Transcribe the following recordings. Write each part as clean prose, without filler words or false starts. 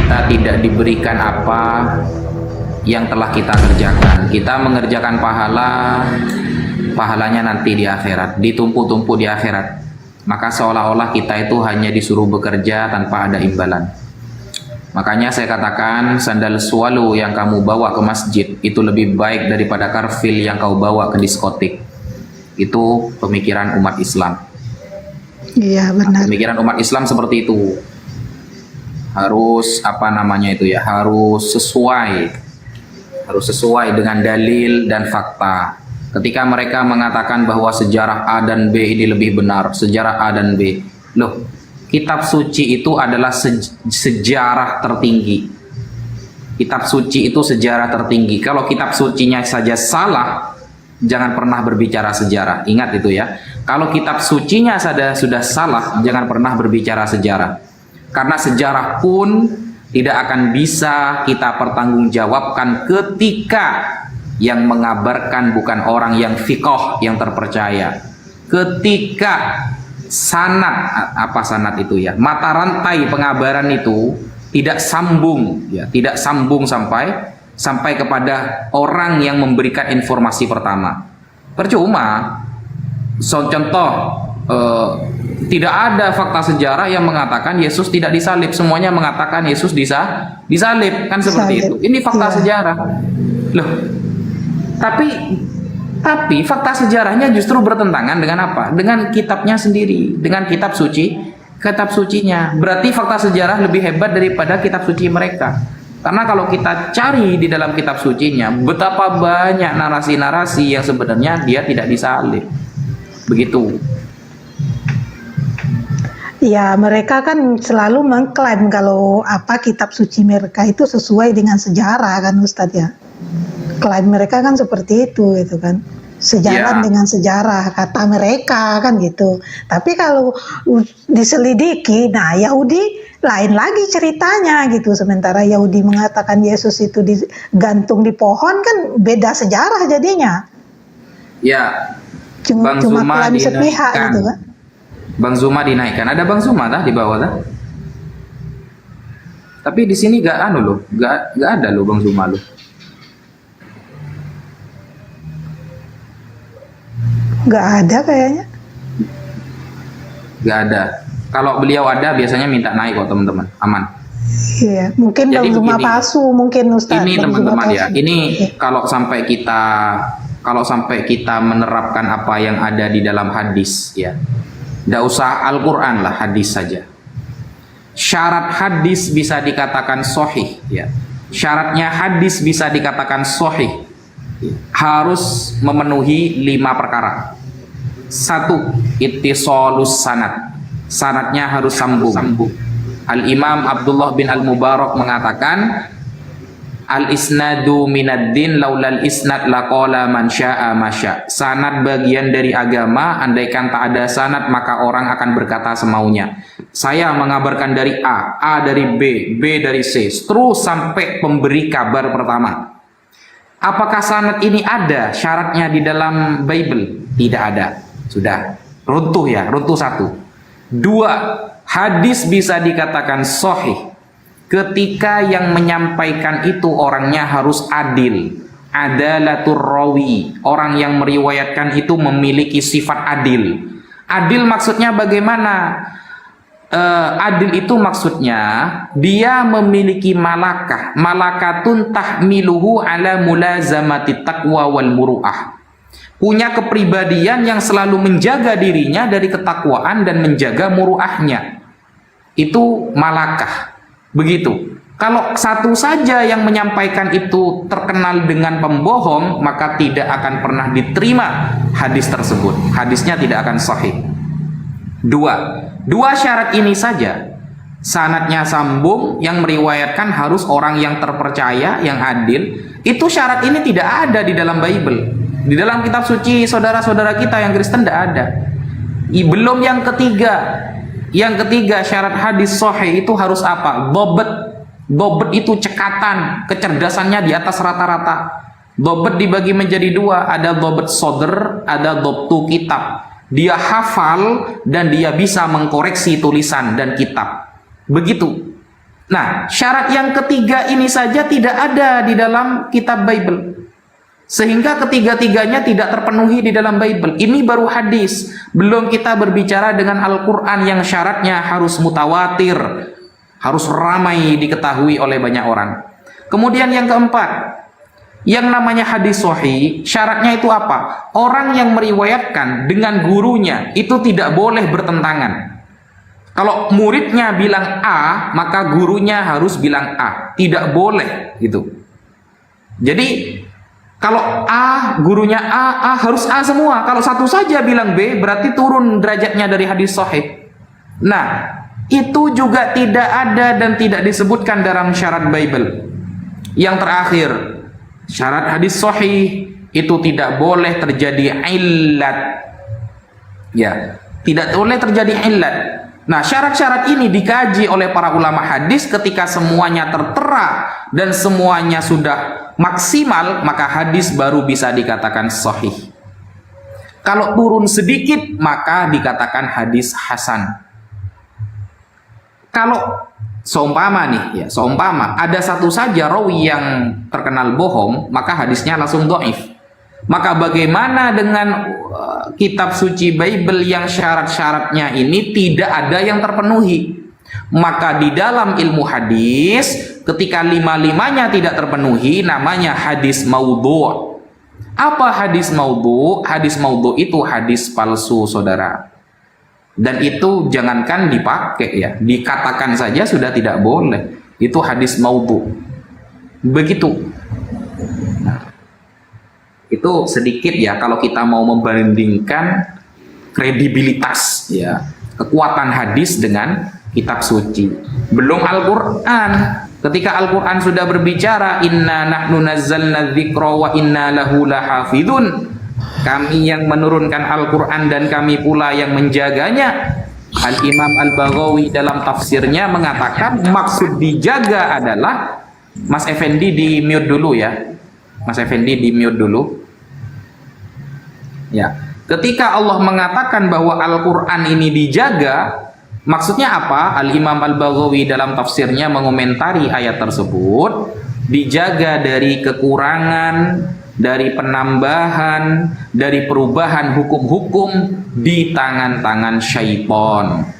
kita tidak diberikan apa yang telah kita kerjakan. Kita mengerjakan pahalanya nanti di akhirat, ditumpuk-tumpuk di akhirat. Maka seolah-olah kita itu hanya disuruh bekerja tanpa ada imbalan. Makanya saya katakan sandal swallow yang kamu bawa ke masjid itu lebih baik daripada karfil yang kau bawa ke diskotik. Itu pemikiran umat Islam. Iya, benar. Pemikiran umat Islam seperti itu. Harus harus sesuai dengan dalil dan fakta. Ketika mereka mengatakan bahwa sejarah A dan B ini lebih benar, sejarah A dan B, loh, kitab suci itu adalah sejarah tertinggi. Kitab suci itu sejarah tertinggi. Kalau kitab sucinya saja salah, jangan pernah berbicara sejarah. Ingat itu ya. Kalau kitab sucinya sudah salah, jangan pernah berbicara sejarah. Karena sejarah pun tidak akan bisa kita pertanggungjawabkan ketika yang mengabarkan bukan orang yang fiqh yang terpercaya. Ketika sanad itu ya, mata rantai pengabaran itu tidak sambung ya, tidak sambung sampai kepada orang yang memberikan informasi pertama. Percuma. Contoh, tidak ada fakta sejarah yang mengatakan Yesus tidak disalib. Semuanya mengatakan Yesus disalib, kan seperti itu. Ini fakta sejarah. Loh, tapi fakta sejarahnya justru bertentangan dengan apa? Dengan kitabnya sendiri, dengan kitab sucinya. Berarti fakta sejarah lebih hebat daripada kitab suci mereka. Karena kalau kita cari di dalam kitab sucinya, betapa banyak narasi-narasi yang sebenarnya dia tidak disalib. Begitu. Ya, mereka kan selalu mengklaim kalau kitab suci mereka itu sesuai dengan sejarah kan Ustadz ya. Klaim mereka kan seperti itu kan. Sejalan dengan sejarah kata mereka kan gitu. Tapi kalau diselidiki, nah Yahudi lain lagi ceritanya gitu. Sementara Yahudi mengatakan Yesus itu digantung di pohon kan beda sejarah jadinya. Ya. Cuma klaim sepihak gitu kan. Bang Zuma dinaikkan. Ada Bang Zuma di bawah tah? Tapi di sini gak ada loh Bang Zuma loh. Gak ada kayaknya. Gak ada. Kalau beliau ada biasanya minta naik kok teman-teman. Aman. Iya, mungkin Bang Zuma palsu mungkin Ustaz. Ini teman-teman ya. Ini kalau sampai kita menerapkan apa yang ada di dalam hadis ya. Nggak usah Al-Quran lah, hadis saja. Syarat hadis bisa dikatakan sahih ya. Syaratnya hadis bisa dikatakan sahih harus memenuhi 5 perkara. 1. Ittisalus sanad. Sanadnya harus sambung. Al-Imam Abdullah bin Al-Mubarak mengatakan al-isnadu minad-din laulal isnad laqala man syaa masya. Sanad bagian dari agama, andaikan tak ada sanad maka orang akan berkata semaunya. Saya mengabarkan dari A dari B, B dari C, terus sampai pemberi kabar pertama. Apakah sanad ini ada syaratnya di dalam Bible? Tidak ada. Sudah runtuh ya, runtuh 1. 2. Hadis bisa dikatakan sahih ketika yang menyampaikan itu orangnya harus adil. Adalatur rawi, orang yang meriwayatkan itu memiliki sifat adil. Adil maksudnya bagaimana? Adil itu maksudnya dia memiliki malakatun tahmiluhu ala mulazamati taqwa wal muru'ah. Punya kepribadian yang selalu menjaga dirinya dari ketakwaan dan menjaga muru'ahnya. Itu malakah. Begitu. Kalau satu saja yang menyampaikan itu terkenal dengan pembohong, maka tidak akan pernah diterima hadis tersebut. Hadisnya tidak akan sahih. 2 syarat ini saja. Sanadnya sambung, yang meriwayatkan harus orang yang terpercaya, yang adil. Itu syarat ini tidak ada di dalam Bible. Di dalam kitab suci saudara-saudara kita yang Kristen tidak ada. Belum yang ketiga. Yang ketiga syarat hadis sahih itu harus apa? Dobet itu cekatan, kecerdasannya di atas rata-rata. Dobet dibagi menjadi 2, ada dobet sodr, ada dobtu kitab. Dia hafal dan dia bisa mengkoreksi tulisan dan kitab. Begitu. Nah, syarat yang ketiga ini saja tidak ada di dalam kitab Bible. Sehingga ketiga-tiganya tidak terpenuhi di dalam Bible. Ini baru hadis. Belum kita berbicara dengan Al-Quran yang syaratnya harus mutawatir, harus ramai diketahui oleh banyak orang. Kemudian yang keempat, yang namanya hadis sahih, syaratnya itu apa? Orang yang meriwayatkan dengan gurunya itu tidak boleh bertentangan. Kalau muridnya bilang A, maka gurunya harus bilang A. Tidak boleh gitu. Jadi kalau A, gurunya A harus A semua. Kalau satu saja bilang B, berarti turun derajatnya dari hadis sahih. Nah, itu juga tidak ada dan tidak disebutkan dalam syarat Bible. Yang terakhir, syarat hadis sahih itu tidak boleh terjadi illat. Ya, tidak boleh terjadi illat. Nah, syarat-syarat ini dikaji oleh para ulama hadis. Ketika semuanya tertera dan semuanya sudah maksimal, maka hadis baru bisa dikatakan sahih. Kalau turun sedikit, maka dikatakan hadis hasan. Kalau seumpama nih, ya, seumpama ada satu saja rawi yang terkenal bohong, maka hadisnya langsung dhaif. Maka bagaimana dengan kitab suci Bible yang syarat-syaratnya ini tidak ada yang terpenuhi? Maka di dalam ilmu hadis, ketika lima-limanya tidak terpenuhi, namanya hadis maudhu'. Apa hadis maudhu'? Hadis maudhu' itu hadis palsu, saudara. Dan itu jangankan dipakai, ya, dikatakan saja sudah tidak boleh. Itu hadis maudhu'. Begitu. Itu sedikit ya kalau kita mau membandingkan kredibilitas, ya, kekuatan hadis dengan kitab suci. Belum Al-Quran. Ketika Al-Quran sudah berbicara, inna nahnu nazzalna dzikra wa inna lahu lahafidun, kami yang menurunkan Al-Quran dan kami pula yang menjaganya. Al-Imam Al-Baghawi dalam tafsirnya mengatakan maksud dijaga adalah, Mas Effendi di mute dulu ya, Mas Effendi di mute dulu. Ya, ketika Allah mengatakan bahwa Al-Quran ini dijaga, maksudnya apa? Al-Imam Al-Baghawi dalam tafsirnya mengomentari ayat tersebut, dijaga dari kekurangan, dari penambahan, dari perubahan hukum-hukum di tangan-tangan syaitan.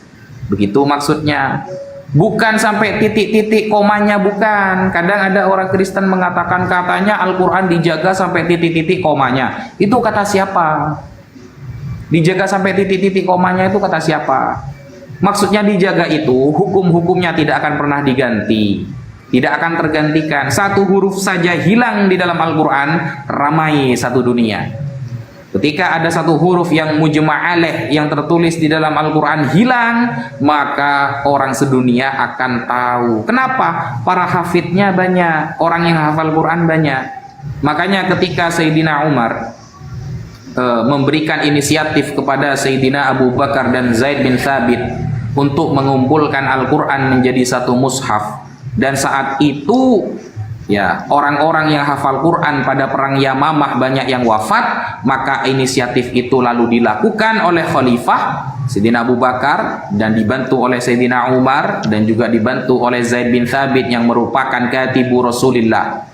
Begitu maksudnya. Bukan sampai titik-titik komanya, bukan. Kadang ada orang Kristen mengatakan katanya Al-Quran dijaga sampai titik-titik komanya. Itu kata siapa? Dijaga sampai titik-titik komanya itu kata siapa? Maksudnya dijaga itu hukum-hukumnya tidak akan pernah diganti, tidak akan tergantikan. Satu huruf saja hilang di dalam Al-Quran, ramai satu dunia. Ketika ada satu huruf yang mujma' alaih yang tertulis di dalam Al-Quran hilang, maka orang sedunia akan tahu. Kenapa? Para hafidnya banyak, orang yang hafal Quran banyak. Makanya ketika Sayyidina Umar memberikan inisiatif kepada Sayyidina Abu Bakar dan Zaid bin Thabit untuk mengumpulkan Al-Quran menjadi satu mushaf, dan saat itu ya, orang-orang yang hafal Quran pada perang Yamamah banyak yang wafat, maka inisiatif itu lalu dilakukan oleh Khalifah Sayyidina Abu Bakar dan dibantu oleh Sayyidina Umar dan juga dibantu oleh Zaid bin Thabit yang merupakan katibu Rasulullah,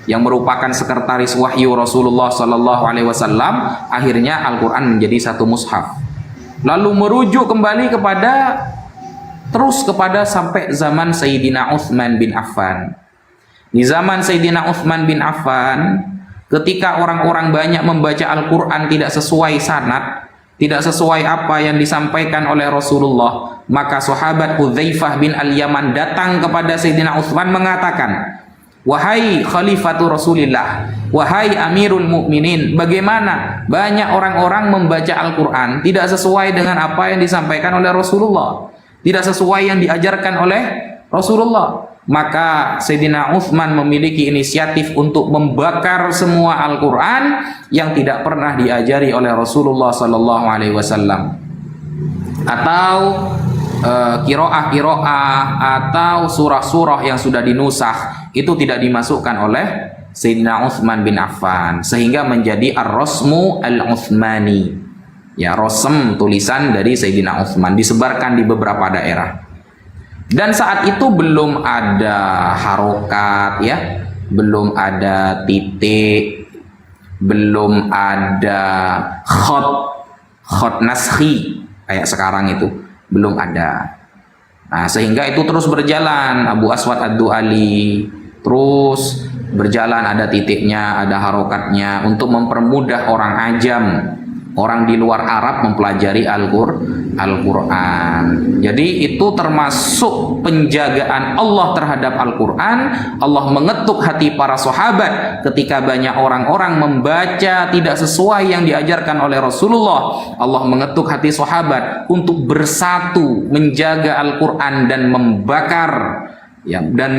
yang merupakan sekretaris wahyu Rasulullah Sallallahu Alaihi Wasallam. Akhirnya Al-Quran menjadi satu mushaf, lalu merujuk kembali terus kepada sampai zaman Sayyidina Utsman bin Affan. Di zaman Sayyidina Utsman bin Affan, ketika orang-orang banyak membaca Al-Quran tidak sesuai sanad, tidak sesuai apa yang disampaikan oleh Rasulullah, maka sahabat Hudzaifah bin Al-Yaman datang kepada Sayyidina Utsman mengatakan, wahai Khalifatu Rasulillah, wahai Amirul Mukminin, bagaimana banyak orang-orang membaca Al-Quran tidak sesuai dengan apa yang disampaikan oleh Rasulullah, tidak sesuai yang diajarkan oleh Rasulullah. Maka Sayyidina Utsman memiliki inisiatif untuk membakar semua Al-Quran yang tidak pernah diajari oleh Rasulullah Sallallahu Alaihi Wasallam, atau kiroah atau surah-surah yang sudah dinusakh itu tidak dimasukkan oleh Sayyidina Utsman bin Affan, sehingga menjadi Ar-Rasmu Al-Utsmani, ya, rasm tulisan dari Sayyidina Utsman, disebarkan di beberapa daerah. Dan saat itu belum ada harokat ya, belum ada titik, belum ada khot naskhi kayak sekarang itu, belum ada. Nah, sehingga itu terus berjalan. Abu Aswad Ad-Du'ali terus berjalan, ada titiknya, ada harokatnya untuk mempermudah orang ajam, orang di luar Arab mempelajari Al-Quran. Jadi itu termasuk penjagaan Allah terhadap Al-Quran. Allah mengetuk hati para sahabat ketika banyak orang-orang membaca tidak sesuai yang diajarkan oleh Rasulullah. Allah mengetuk hati sahabat untuk bersatu menjaga Al-Quran dan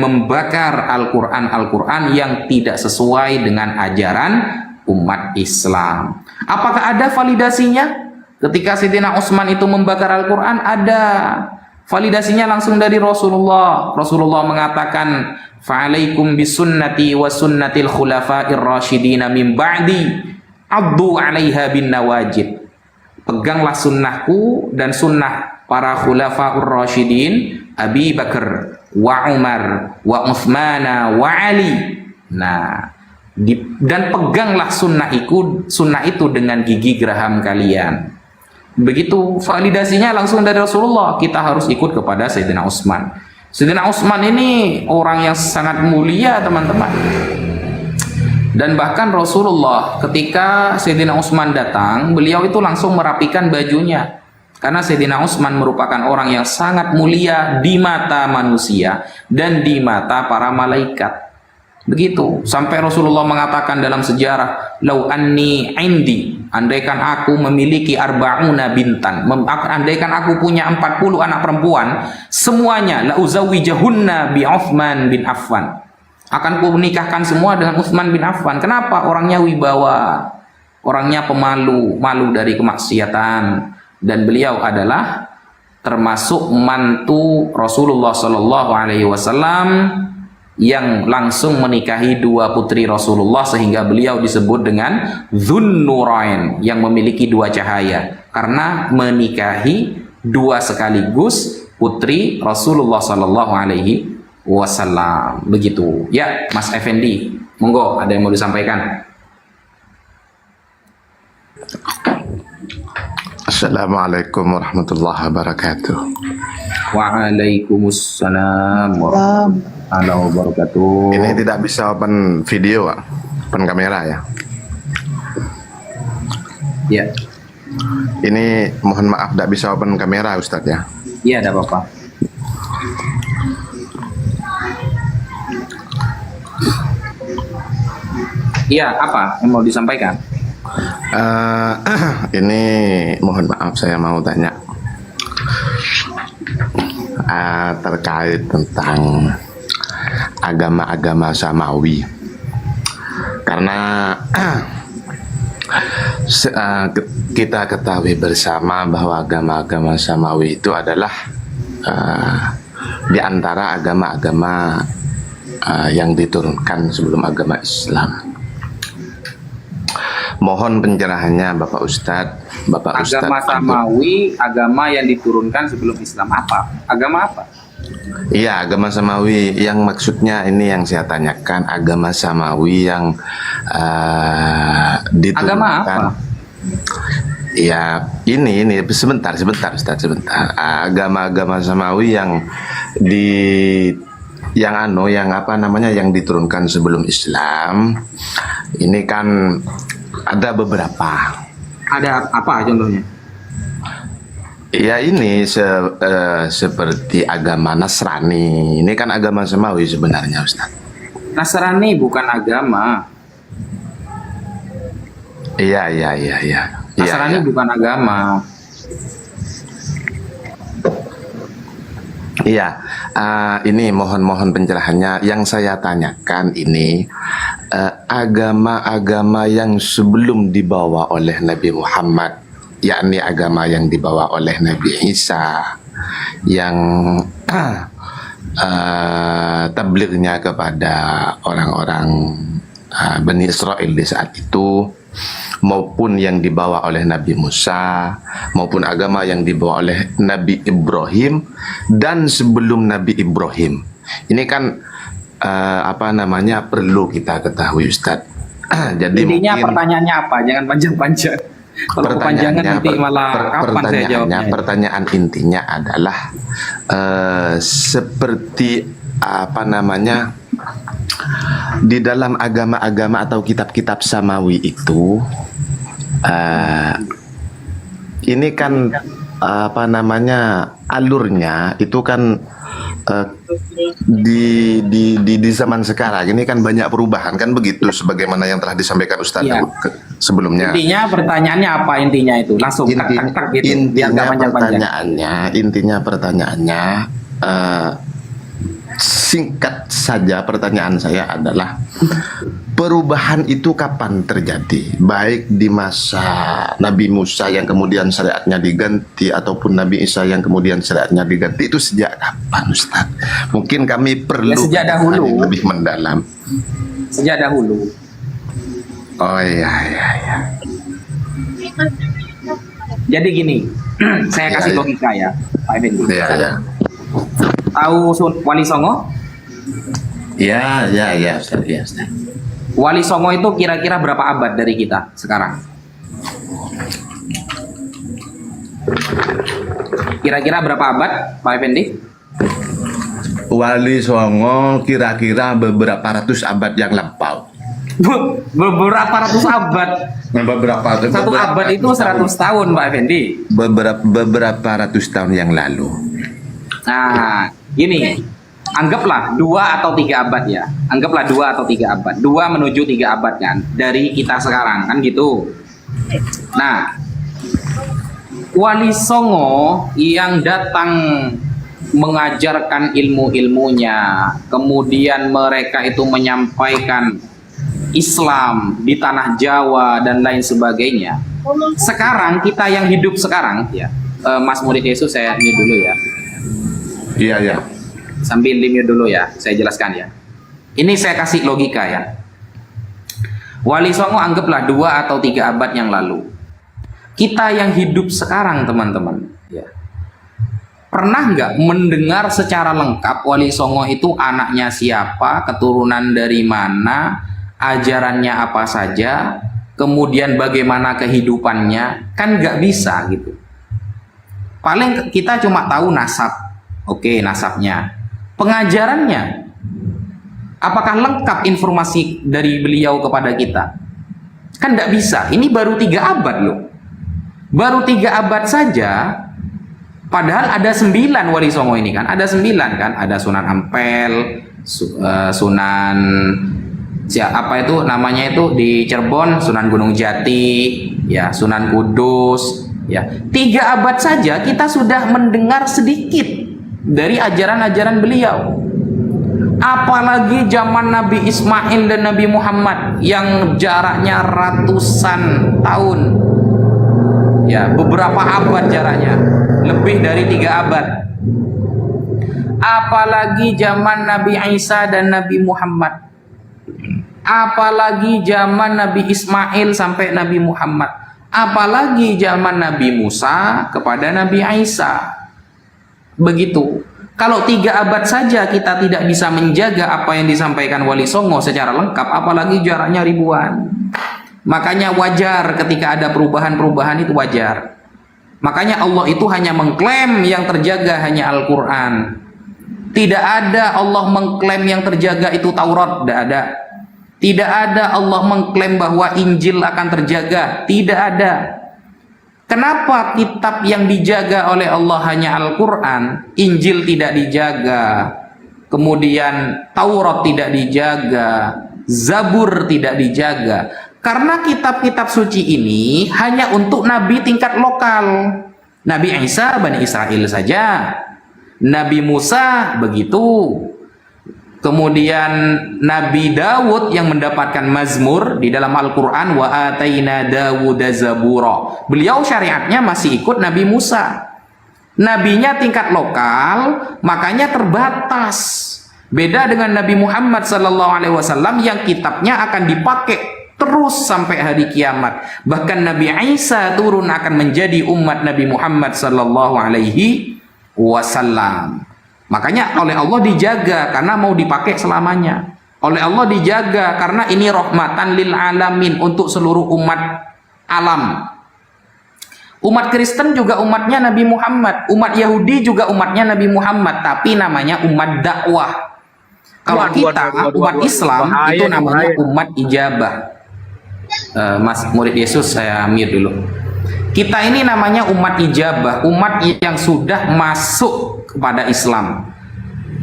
membakar Al-Quran yang tidak sesuai dengan ajaran umat Islam. Apakah ada validasinya? Ketika Sayyidina Utsman itu membakar Al-Quran, ada validasinya langsung dari Rasulullah. Rasulullah mengatakan, "Fa'alaikum bisunnati wa sunnatil khulafa'ir rasyidina min ba'di, addu 'alaiha bin nawajid." Peganglah sunnahku dan sunnah para khulafa'ur rasyidin, Abi Bakar, wa Umar, wa Utsmana, wa Ali. Nah, dan peganglah sunnah itu dengan gigi geraham kalian. Begitu validasinya langsung dari Rasulullah. Kita harus ikut kepada Sayyidina Utsman. Sayyidina Utsman ini orang yang sangat mulia, teman-teman. Dan bahkan Rasulullah ketika Sayyidina Utsman datang, beliau itu langsung merapikan bajunya. Karena Sayyidina Utsman merupakan orang yang sangat mulia di mata manusia dan di mata para malaikat. Begitu, sampai Rasulullah mengatakan dalam sejarah, "Lau anni indi", andaikan aku memiliki arba'una bintan, andaikan aku punya 40 anak perempuan, semuanya la uzawwijahunna bi Utsman bin Affan. Akan ku menikahkan semua dengan Utsman bin Affan. Kenapa? Orangnya wibawa, orangnya pemalu, malu dari kemaksiatan, dan beliau adalah termasuk mantu Rasulullah Shallallahu Alaihi Wasallam yang langsung menikahi dua putri Rasulullah, sehingga beliau disebut dengan Dzunnurain, yang memiliki dua cahaya, karena menikahi dua sekaligus putri Rasulullah Sallallahu Alaihi Wasallam. Begitu ya, Mas Effendi, monggo, ada yang mau disampaikan? Assalamualaikum warahmatullahi wabarakatuh. Waalaikumsalam warahmatullahi wabarakatuh. Ini tidak bisa open video, Pak. Open kamera ya. Ya. Ini mohon maaf tidak bisa open kamera, Ustadz ya. Iya, tidak apa-apa. Iya, apa yang mau disampaikan? Ini mohon maaf, saya mau tanya terkait tentang agama-agama Samawi, karena kita ketahui bersama bahwa agama-agama Samawi itu adalah di antara agama-agama yang diturunkan sebelum agama Islam. Mohon pencerahannya Bapak Ustadz. Agama Samawi, agama yang diturunkan sebelum Islam apa? Agama apa? Iya, agama Samawi. Yang maksudnya ini yang saya tanyakan, agama Samawi yang diturunkan. Agama apa? Ya, ini sebentar Ustadz, sebentar. Agama-agama Samawi yang yang diturunkan sebelum Islam. Ini kan ada beberapa. Ada apa contohnya? Ya, ini seperti agama Nasrani. Ini kan agama Samawi sebenarnya, Ustaz. Nasrani bukan agama. Iya. Nasrani bukan agama. Iya, ini mohon pencerahannya. Yang saya tanyakan ini agama-agama yang sebelum dibawa oleh Nabi Muhammad, yakni agama yang dibawa oleh Nabi Isa, yang tablignya kepada orang-orang Bani Israel di saat itu, maupun yang dibawa oleh Nabi Musa, maupun agama yang dibawa oleh Nabi Ibrahim dan sebelum Nabi Ibrahim. Ini kan perlu kita ketahui, Ustadz. Jadi Intinya mungkin pertanyaannya apa? Jangan panjang-panjang. Kalau kepanjangan nanti malah kapan saya jawabnya? Pertanyaan intinya adalah seperti di dalam agama-agama atau kitab-kitab samawi itu, ini kan alurnya itu kan di zaman sekarang ini kan banyak perubahan, kan begitu, sebagaimana yang telah disampaikan Ustaz Iya. sebelumnya. Intinya pertanyaannya apa intinya itu? Langsung tak gitu. Biar nggak panjang-panjang. Intinya pertanyaannya singkat saja, pertanyaan saya adalah perubahan itu kapan terjadi? Baik di masa Nabi Musa yang kemudian syariatnya diganti ataupun Nabi Isa yang kemudian syariatnya diganti, itu sejak kapan, Ustaz? Mungkin kami perlu sejak dahulu. lebih mendalam. Sejak dahulu. Oh iya. Jadi gini, saya kasih logika ya, Pak Effendi. Iya. Tahu Wali Songo? Ya, Ustaz. Ya, Ustaz. Wali Songo itu kira-kira berapa abad dari kita sekarang? Kira-kira berapa abad, Pak Effendi? Wali Songo kira-kira beberapa ratus abad yang lampau. Beberapa ratus abad. Satu abad itu 100 tahun, Pak Effendi. Beberapa ratus tahun yang lalu. Nah, gini, anggaplah 2 atau 3 abad ya. Anggaplah 2 atau 3 abad. 2 menuju 3 abad kan dari kita sekarang, kan gitu. Nah, Wali Songo yang datang mengajarkan ilmu-ilmunya, kemudian mereka itu menyampaikan Islam di tanah Jawa dan lain sebagainya. Sekarang kita yang hidup sekarang ya, Mas Murid Yesus, saya ini dulu ya. Iya. Sambil di-mute dulu ya, saya jelaskan ya. Ini saya kasih logika ya. Wali Songo anggaplah 2 atau 3 abad yang lalu. Kita yang hidup sekarang, teman-teman, ya, pernah nggak mendengar secara lengkap Wali Songo itu anaknya siapa, keturunan dari mana, ajarannya apa saja, kemudian bagaimana kehidupannya? Kan nggak bisa gitu. Paling kita cuma tahu nasab. Oke, nasabnya. Pengajarannya, apakah lengkap informasi dari beliau kepada kita? Kan tidak bisa. Ini baru 3 abad loh. Baru 3 abad saja. Padahal ada 9 Wali Songo ini kan. Ada 9 kan. Ada Sunan Ampel, Sunan apa itu namanya itu di Cirebon, Sunan Gunung Jati, ya, Sunan Kudus, ya. 3 abad saja kita sudah mendengar sedikit dari ajaran-ajaran beliau. Apalagi zaman Nabi Ismail dan Nabi Muhammad yang jaraknya ratusan tahun, ya, beberapa abad jaraknya, lebih dari 3 abad. Apalagi zaman Nabi Isa dan Nabi Muhammad, apalagi zaman Nabi Ismail sampai Nabi Muhammad, apalagi zaman Nabi Musa kepada Nabi Isa. Begitu. Kalau 3 abad saja kita tidak bisa menjaga apa yang disampaikan Wali Songo secara lengkap, apalagi jaraknya ribuan. Makanya wajar ketika ada perubahan-perubahan, itu wajar. Makanya Allah itu hanya mengklaim yang terjaga hanya Al-Quran. Tidak ada Allah mengklaim yang terjaga itu Taurat, tidak ada. Tidak ada Allah mengklaim bahwa Injil akan terjaga, tidak ada. Kenapa kitab yang dijaga oleh Allah hanya Al-Quran, Injil tidak dijaga, kemudian Taurat tidak dijaga, Zabur tidak dijaga? Karena kitab-kitab suci ini hanya untuk nabi tingkat lokal. Nabi Isa Bani Israel saja, Nabi Musa begitu. Kemudian Nabi Dawud yang mendapatkan Mazmur di dalam Al-Quran, wa ataina Dawuda Zabura. Beliau syariatnya masih ikut Nabi Musa. Nabinya tingkat lokal, makanya terbatas. Beda dengan Nabi Muhammad SAW yang kitabnya akan dipakai terus sampai hari kiamat. Bahkan Nabi Isa turun akan menjadi umat Nabi Muhammad sallallahu alaihi wasallam. Makanya oleh Allah dijaga karena mau dipakai selamanya. Oleh Allah dijaga karena ini rahmatan lil alamin, untuk seluruh umat alam. Umat Kristen juga umatnya Nabi Muhammad, umat Yahudi juga umatnya Nabi Muhammad, tapi namanya umat dakwah. Kalau kita umat Islam itu namanya umat ijabah. Mas murid Yesus, saya mute dulu. Kita ini namanya umat ijabah, umat yang sudah masuk kepada Islam.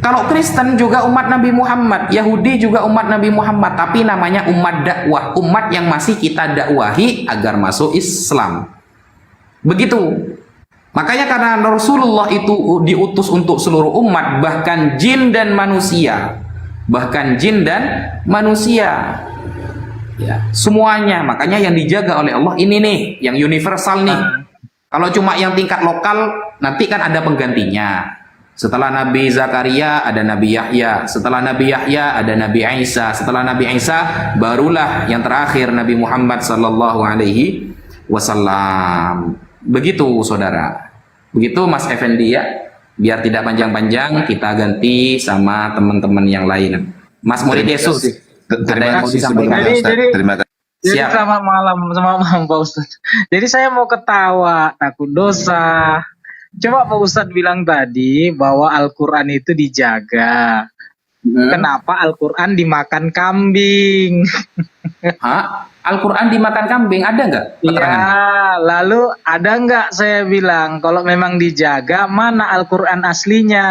Kalau Kristen juga umat Nabi Muhammad, Yahudi juga umat Nabi Muhammad, tapi namanya umat dakwah, umat yang masih kita dakwahi agar masuk Islam. Begitu. Makanya karena Rasulullah itu diutus untuk seluruh umat, bahkan jin dan manusia. Bahkan jin dan manusia. Ya, semuanya. Makanya yang dijaga oleh Allah ini nih, yang universal nih. Kalau cuma yang tingkat lokal, nanti kan ada penggantinya. Setelah Nabi Zakaria ada Nabi Yahya, setelah Nabi Yahya ada Nabi Isa, setelah Nabi Isa barulah yang terakhir Nabi Muhammad sallallahu alaihi wasallam. Begitu saudara. Begitu Mas Effendi ya. Biar tidak panjang-panjang, kita ganti sama teman-teman yang lain. Mas murid Yesus, ada yang mau disampaikan? Terima kasih. Jadi Siap. selamat malam Pak Ustadz. Jadi saya mau ketawa, takut dosa. Coba Pak Ustadz bilang tadi bahwa Al-Quran itu dijaga. Kenapa Al-Quran dimakan kambing? Hah? Al-Quran dimakan kambing, ada nggak keterangan? Ya, lalu ada nggak saya bilang kalau memang dijaga, mana Al-Quran aslinya?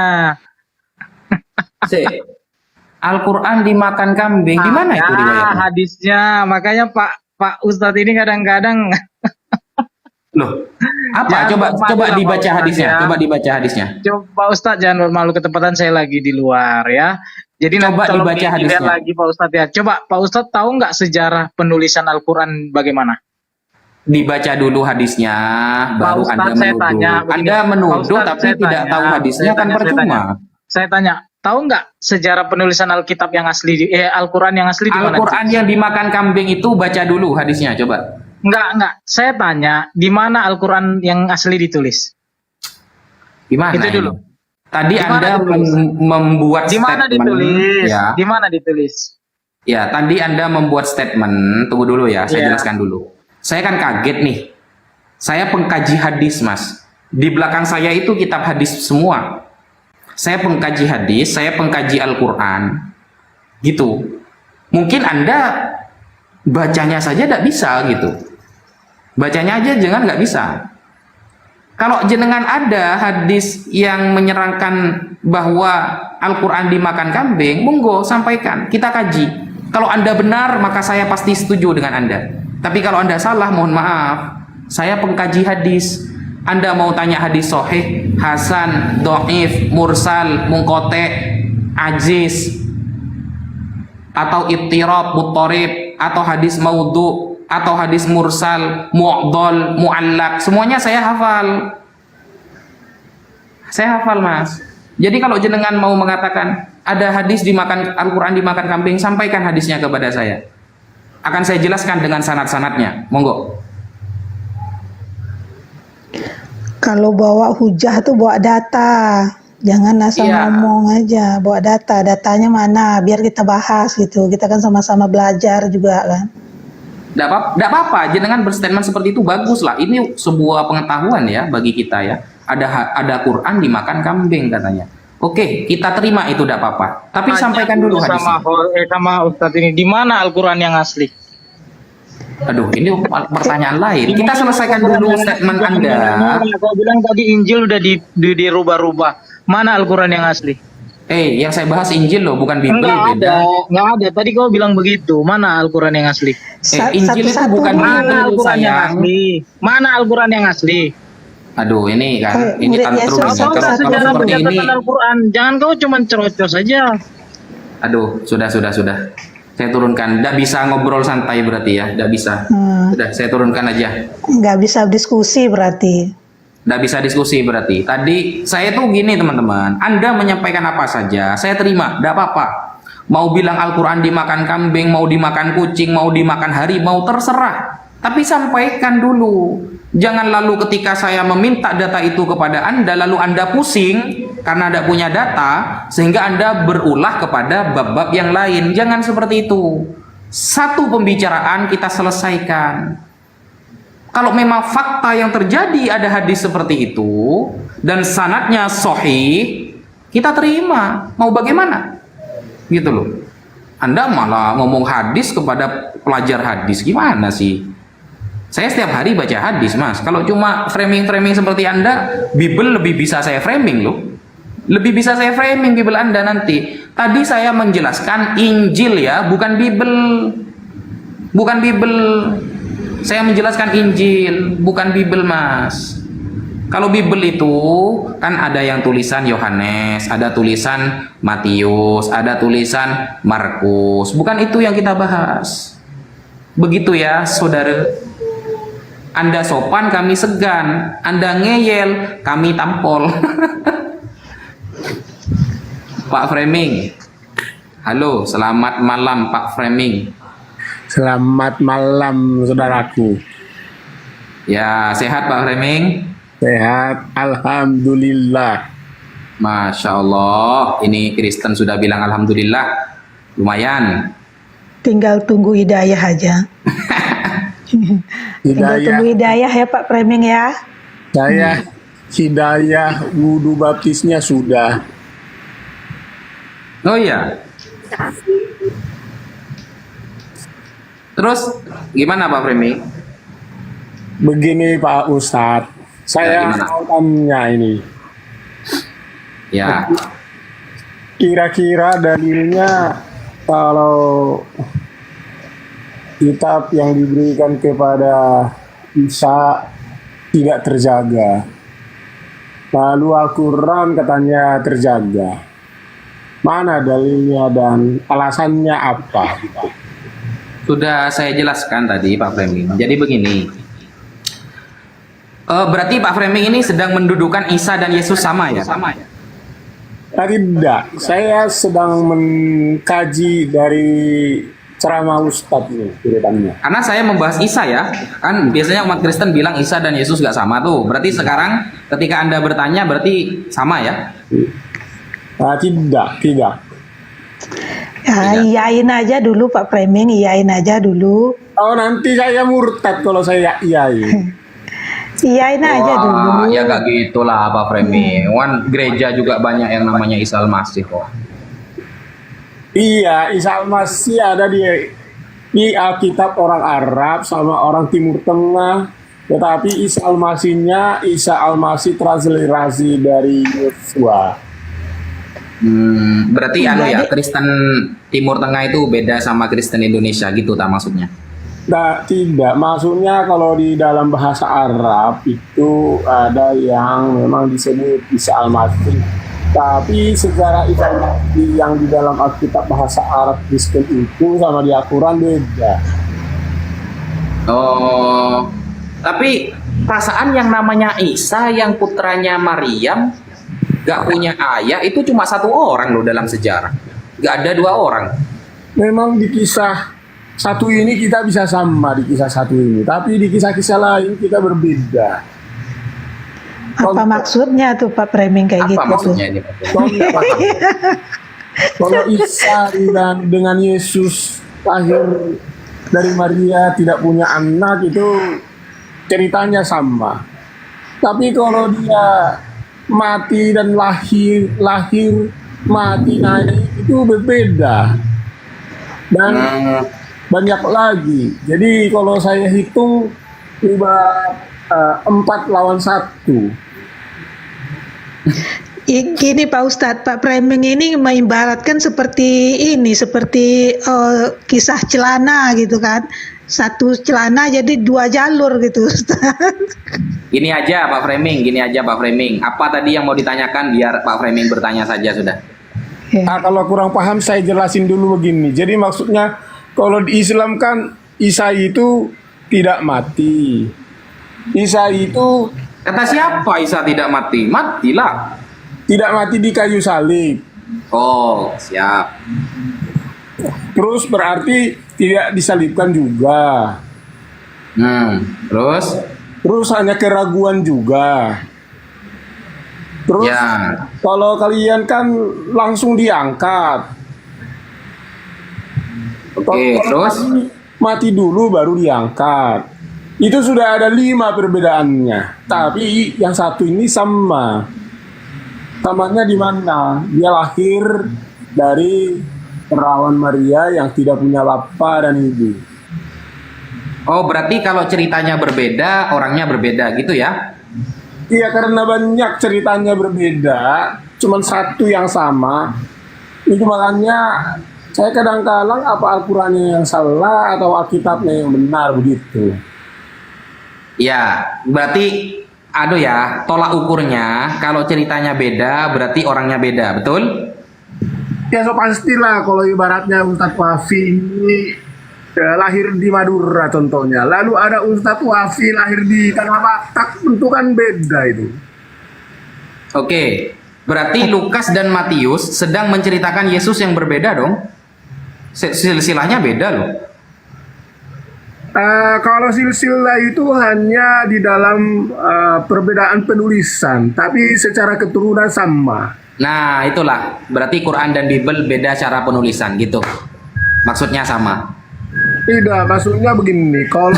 Al-Quran dimakan kambing, gimana itu riwayatnya? Hadisnya, makanya Pak Ustadz ini kadang-kadang Loh, apa? Jangan Coba bermalu lah, dibaca Pak Ustadz, hadisnya. ya. Coba dibaca hadisnya. Pak Ustadz jangan bermalu, ketepatan saya lagi di luar ya. Jadi Coba nanti tolong dibaca dilihat hadisnya. lagi Pak Ustadz ya. Coba Pak Ustadz tahu nggak sejarah penulisan Al-Quran bagaimana? Dibaca dulu hadisnya, baru Ustadz, Anda saya menuduh. tanya begini. Anda menuduh Pak Ustadz, tapi saya tidak tanya. tahu hadisnya, kan percuma. Saya tanya, tahu nggak sejarah penulisan Alkitab yang asli, Al-Quran yang asli di mana? Al-Quran yang dimakan kambing itu baca dulu hadisnya, coba. Enggak. Saya tanya, di mana Al-Quran yang asli ditulis? Gimana Itu ini? dulu. Tadi Di mana Anda ditulis? membuat Di mana statement. ditulis? Ya. Di mana ditulis? Ya, tadi Anda membuat statement. Tunggu dulu ya, saya Iya. jelaskan dulu. Saya kan kaget nih. Saya pengkaji hadis, Mas. Di belakang saya itu kitab hadis semua. Saya pengkaji hadis, saya pengkaji Al-Quran. Gitu. Mungkin Anda bacanya saja tidak bisa gitu. Bacanya aja jangan nggak bisa. Kalau jenengan ada hadis yang menyerangkan bahwa Al-Quran dimakan kambing, monggo sampaikan, kita kaji. Kalau Anda benar, maka saya pasti setuju dengan Anda. Tapi kalau Anda salah, mohon maaf, saya pengkaji hadis. Anda mau tanya hadis sahih, hasan, dhaif, mursal, munqati, aziz, atau ittirab, muttarib, atau hadis maudhu, atau hadis mursal, mu'dhal, mu'allaq, semuanya saya hafal. Saya hafal, Mas. Jadi kalau jenengan mau mengatakan ada hadis dimakan Al-Quran dimakan kambing, sampaikan hadisnya kepada saya. Akan saya jelaskan dengan sanad-sanadnya. Monggo. Kalau bawa hujah tuh bawa data, jangan asal Iya. ngomong aja, bawa data, datanya mana, biar kita bahas gitu. Kita kan sama-sama belajar juga kan. Tidak apa-apa, jenengan berstatement seperti itu bagus lah. Ini sebuah pengetahuan ya bagi kita ya. Ada Quran dimakan kambing katanya. Oke, kita terima itu tidak apa-apa. Tapi sampaikan dulu hadisnya. sama Ustadz ini, di mana Al-Quran yang asli? Aduh, ini pertanyaan lain. Kita selesaikan dulu statement Anda. Kau bilang tadi Injil udah dirubah-rubah. Mana Al-Quran yang asli? Yang saya bahas Injil loh, bukan Bible, beda. Nggak ada. Tadi kau bilang begitu. Mana Al-Quran yang asli? Injil itu bukan Mana Bible, Al-Quran yang sayang. asli? Mana Al-Quran yang asli? Aduh, ini kan, ini Murid tantrum. Yesus, Kalau Sejarah seperti ini, pencatatan Al-Quran. Jangan kau cuma cerocos saja. aduh, sudah. Saya turunkan. Tidak bisa ngobrol santai berarti ya, tidak bisa. Sudah, saya turunkan aja. Nggak bisa diskusi berarti. Tidak bisa diskusi berarti. Tadi saya tuh gini teman-teman, Anda menyampaikan apa saja, saya terima, tidak apa-apa. Mau bilang Al-Quran dimakan kambing, mau dimakan kucing, mau dimakan harimau, terserah. Tapi sampaikan dulu. Jangan lalu ketika saya meminta data itu kepada Anda, lalu Anda pusing karena tidak punya data, sehingga Anda berulah kepada bab-bab yang lain. Jangan seperti itu. Satu pembicaraan kita selesaikan. Kalau memang fakta yang terjadi ada hadis seperti itu dan sanadnya sahih, kita terima. Mau bagaimana? Gitu loh. Anda malah ngomong hadis kepada pelajar hadis, gimana sih? Saya setiap hari baca hadis, Mas. Kalau cuma framing-framing seperti Anda, Bible lebih bisa saya framing loh. Lebih bisa saya framing Bible Anda nanti. Tadi saya menjelaskan Injil ya, bukan Bible. Bukan Bible. Saya menjelaskan Injil, bukan Bible, Mas. Kalau Bible itu kan ada yang tulisan Yohanes, ada tulisan Matius, ada tulisan Markus. Bukan itu yang kita bahas. Begitu ya, saudara. Anda sopan, kami segan. Anda ngeyel, kami tampol. Pak Framing. Halo, selamat malam Pak Framing. Selamat malam, saudaraku. Ya, sehat Pak Framing? Sehat, alhamdulillah. Masya Allah, ini Kristen sudah bilang alhamdulillah. Lumayan. Tinggal tunggu hidayah aja. Tinggal tunggu hidayah ya Pak Framing ya. Saya hidayah wudhu baptisnya sudah. Oh iya. Terus gimana Pak Framing? Begini Pak Ustadz, saya gimana? mau tanya ini. Ya. Kira-kira dalilnya kalau kitab yang diberikan kepada Isa tidak terjaga, lalu Al-Quran katanya terjaga. Mana dalilnya dan alasannya apa? Sudah saya jelaskan tadi Pak Framing. Jadi begini. Berarti Pak Framing ini sedang mendudukan Isa dan Yesus sama ya? Sama ya? Tidak, saya sedang mengkaji dari ceramah Ustadz ini ceritanya. Karena saya membahas Isa ya. Kan biasanya umat Kristen bilang Isa dan Yesus gak sama tuh. Berarti sekarang ketika Anda bertanya berarti sama ya? Tidak. Ya, iyain aja dulu Pak Framing, iyain aja dulu. Oh, nanti saya murtad kalau saya iyain. Iyain aja dulu. Ya gak gitulah Pak Framing. Wan gereja juga banyak yang namanya Isa Al-Masih kok. Iya, Isa Al-Masih ada di Alkitab orang Arab sama orang Timur Tengah. Tetapi Isa Al-Masihnya Isa Al-Masih transliterasi dari Yosua. Berarti anu ya, Kristen Timur Tengah itu beda sama Kristen Indonesia gitu tak maksudnya? Nah, tidak, maksudnya kalau di dalam bahasa Arab itu ada yang memang disebut Isa Al-Masih. Tapi secara Isa Al-Masih yang di dalam Alkitab bahasa Arab Kristen itu sama di Al-Quran beda. Oh, tapi perasaan yang namanya Isa yang putranya Maryam gak punya ayah itu cuma satu orang loh dalam sejarah. Gak ada dua orang. Memang di kisah satu ini kita bisa sama di kisah satu ini, tapi di kisah-kisah lain kita berbeda. Apa maksudnya tuh Pak Framing kayak Apa gitu maksudnya tuh? ini? Kalau Isa dengan Yesus lahir dari Maria tidak punya anak itu ceritanya sama. Tapi kalau dia mati dan lahir mati naik itu berbeda dan banyak lagi. Jadi kalau saya hitung ibarat 4 lawan 1. Gini Pak Ustadz, Pak Framing ini mengibaratkan seperti ini, seperti kisah celana gitu kan. Satu celana jadi 2 jalur gitu Ustadz. Gini aja Pak Framing, Apa tadi yang mau ditanyakan biar Pak Framing bertanya saja sudah. Nah, kalau kurang paham saya jelasin dulu begini. Jadi maksudnya kalau di Islam kan Isa itu tidak mati. Isa itu Kata siapa Isa tidak mati? Matilah. tidak mati di kayu salib. Oh, siap. Terus berarti tidak disalibkan juga. Terus? Terus hanya keraguan juga. Terus Ya. kalau kalian kan langsung diangkat. Oke, terus? Mati dulu baru diangkat. Itu sudah ada 5 perbedaannya. Tapi yang satu ini sama. Samanya di mana? Dia lahir dari perawan Maria yang tidak punya bapa dan ibu. Oh, berarti kalau ceritanya berbeda, orangnya berbeda gitu ya? Iya, karena banyak ceritanya berbeda, cuman satu yang sama. Itu makanya saya kadang-kadang apa Al-Qur'annya yang salah atau Alkitabnya yang benar begitu. Ya, berarti aduh ya, tolak ukurnya kalau ceritanya beda berarti orangnya beda, betul? Ya so pastilah kalau ibaratnya Ustadz Wafi ini lahir di Madura contohnya. Lalu ada Ustadz Wafi lahir di Tanah Batak, tentu kan beda itu. Oke, berarti Lukas dan Matius sedang menceritakan Yesus yang berbeda dong? Silsilahnya beda loh. Kalau silsilah itu hanya di dalam perbedaan penulisan, tapi secara keturunan sama. Nah, itulah. Berarti Quran dan Bible beda cara penulisan gitu. Maksudnya sama. Tidak, maksudnya begini, kalau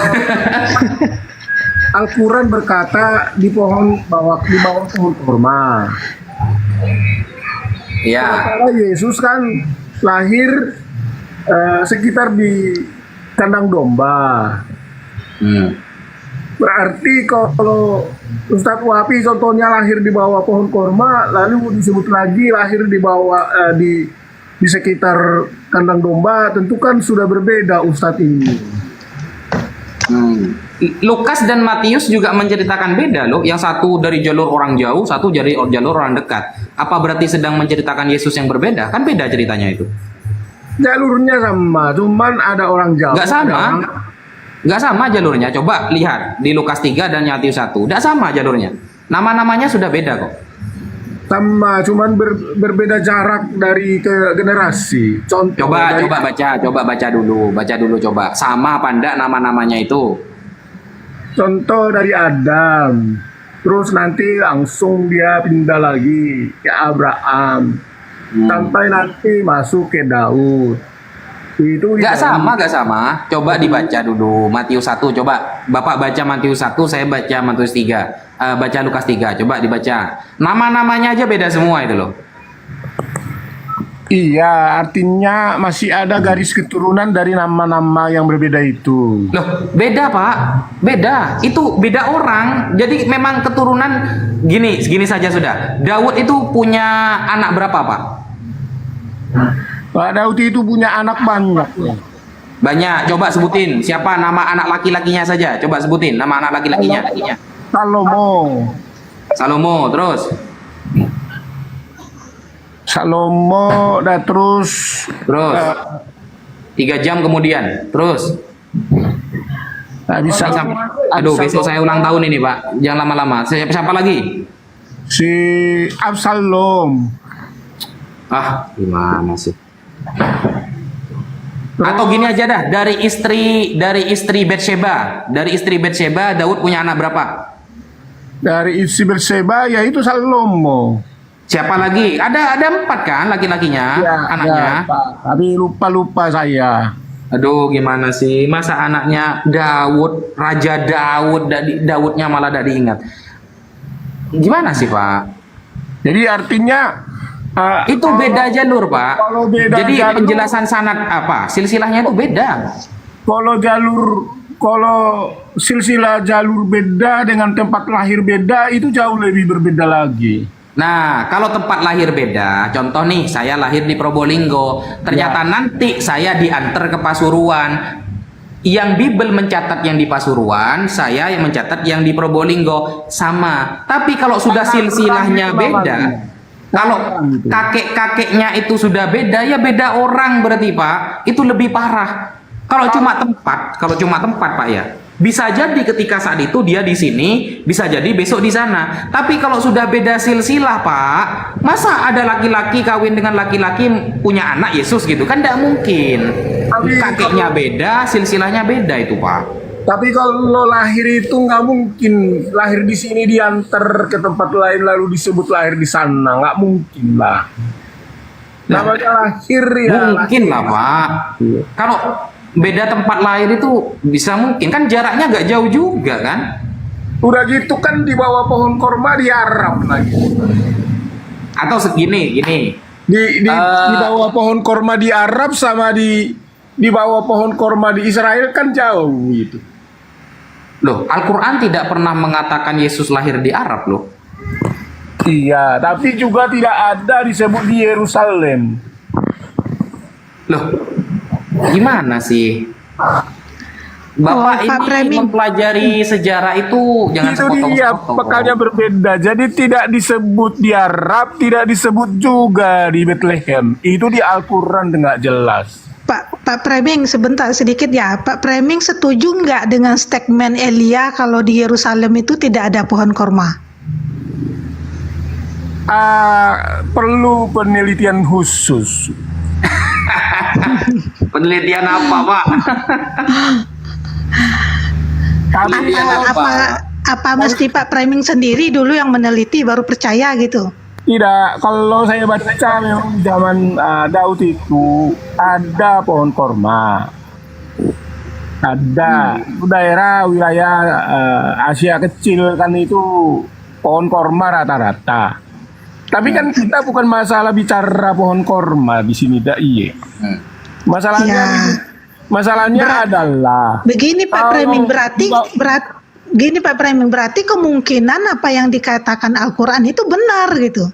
Al-Quran berkata di bawah pohon kurma. Ya. Sementara Yesus kan lahir sekitar di kandang domba. Berarti kalau Ustadz Wafi contohnya lahir di bawah pohon kurma, lalu disebut lagi lahir di bawah di sekitar kandang domba, tentu kan sudah berbeda Ustadz ini. Lukas dan Matius juga menceritakan beda loh. Yang satu dari jalur orang jauh, satu dari jalur orang dekat. Apa berarti sedang menceritakan Yesus yang berbeda? Kan beda ceritanya itu. Jalurnya sama, cuman ada orang jauh. Nggak sama. Nggak sama jalurnya. Coba lihat di Lukas 3 dan Matius 1. Nggak sama jalurnya. Nama-namanya sudah beda kok. Sama, cuman berbeda jarak dari ke generasi. Contoh Coba baca dulu coba. Sama apa enggak nama-namanya itu? Contoh dari Adam, terus nanti langsung dia pindah lagi ke Abraham, sampai nanti masuk ke Daud. Itu Nggak sama. Coba dibaca dulu Matius 1. Coba Bapak baca Matius 1, saya baca Matius 3. Baca Lukas 3. Coba dibaca. Nama-namanya aja beda semua itu loh. Iya, artinya masih ada garis keturunan dari nama-nama yang berbeda itu. Loh, beda Pak. Beda. Itu beda orang. Jadi memang keturunan gini saja sudah. Daud itu punya anak berapa Pak? Pak Daud itu punya anak banyak. Banyak. Coba sebutin siapa nama anak laki-lakinya saja. Coba sebutin nama anak laki-lakinya. Salomo, terus dan terus 3 jam kemudian. Terus bisa. Aduh, besok saya ulang tahun ini Pak. Jangan lama-lama. Siapa lagi? Si Absalom. Gimana sih? Atau gini aja dah, dari istri Bathsheba. Dari istri Bathsheba Daud punya anak berapa? Dari istri Bathsheba yaitu Salomo. Siapa lagi? Ada 4 kan laki-lakinya, anaknya. Ya, tapi lupa saya. Aduh, gimana sih? Masa anaknya Daud, Raja Daud, Daudnya malah tidak diingat. Gimana sih Pak? Jadi artinya Itu beda jalur Pak. Kalau beda Jadi jalur, penjelasan sanad silsilahnya itu beda. Kalau silsilah jalur beda dengan tempat lahir beda, itu jauh lebih berbeda lagi. Nah, kalau tempat lahir beda, contoh nih, saya lahir di Probolinggo, ternyata nanti saya diantar ke Pasuruan. Yang Bible mencatat yang di Pasuruan, saya yang mencatat yang di Probolinggo, sama. Tapi kalau sudah silsilahnya beda, kalau kakek-kakeknya itu sudah beda, ya beda orang berarti Pak. Itu lebih parah. Kalau cuma tempat Pak ya. Bisa jadi ketika saat itu dia di sini, bisa jadi besok di sana. Tapi kalau sudah beda silsilah, Pak, masa ada laki-laki kawin dengan laki-laki punya anak Yesus gitu kan? Tidak mungkin. Kakeknya beda, silsilahnya beda itu, Pak. Tapi kalau lahir itu nggak mungkin lahir di sini diantar ke tempat lain lalu disebut lahir di sana, nggak mungkin lah. Namanya lahir ya. Mungkin lah, Pak. Kalau beda tempat lahir itu bisa mungkin kan jaraknya nggak jauh juga kan? Udah gitu kan di bawah pohon korma di Arab lagi. Atau segini, gini. Di bawah pohon korma di Arab sama di bawah pohon korma di Israel kan jauh gitu. Loh, Al-Quran tidak pernah mengatakan Yesus lahir di Arab loh. Iya, tapi juga tidak ada disebut di Yerusalem. Loh, gimana sih? Bapak Pak ini Premi. mempelajari sejarah itu jangan Itu dia, sepotong-sepotong. makanya berbeda. Jadi tidak disebut di Arab, tidak disebut juga di Bethlehem. Itu di Al-Quran nggak jelas. Pak Preming, sebentar sedikit ya. Pak Preming setuju nggak dengan statement Elia kalau di Yerusalem itu tidak ada pohon korma? Perlu penelitian khusus. Penelitian apa, Pak? Tapi Apa mesti Pak Preming sendiri dulu yang meneliti baru percaya gitu? tidak, kalau saya baca memang zaman Daud itu ada pohon korma. Ada daerah wilayah Asia kecil kan itu pohon korma rata-rata. Tapi kan kita bukan masalah bicara pohon korma di sini, iya. Masalahnya Ya. masalahnya adalah Begini Pak kalau Preming, berarti di- gini Pak Preming, berarti kemungkinan apa yang dikatakan Al-Quran itu benar gitu.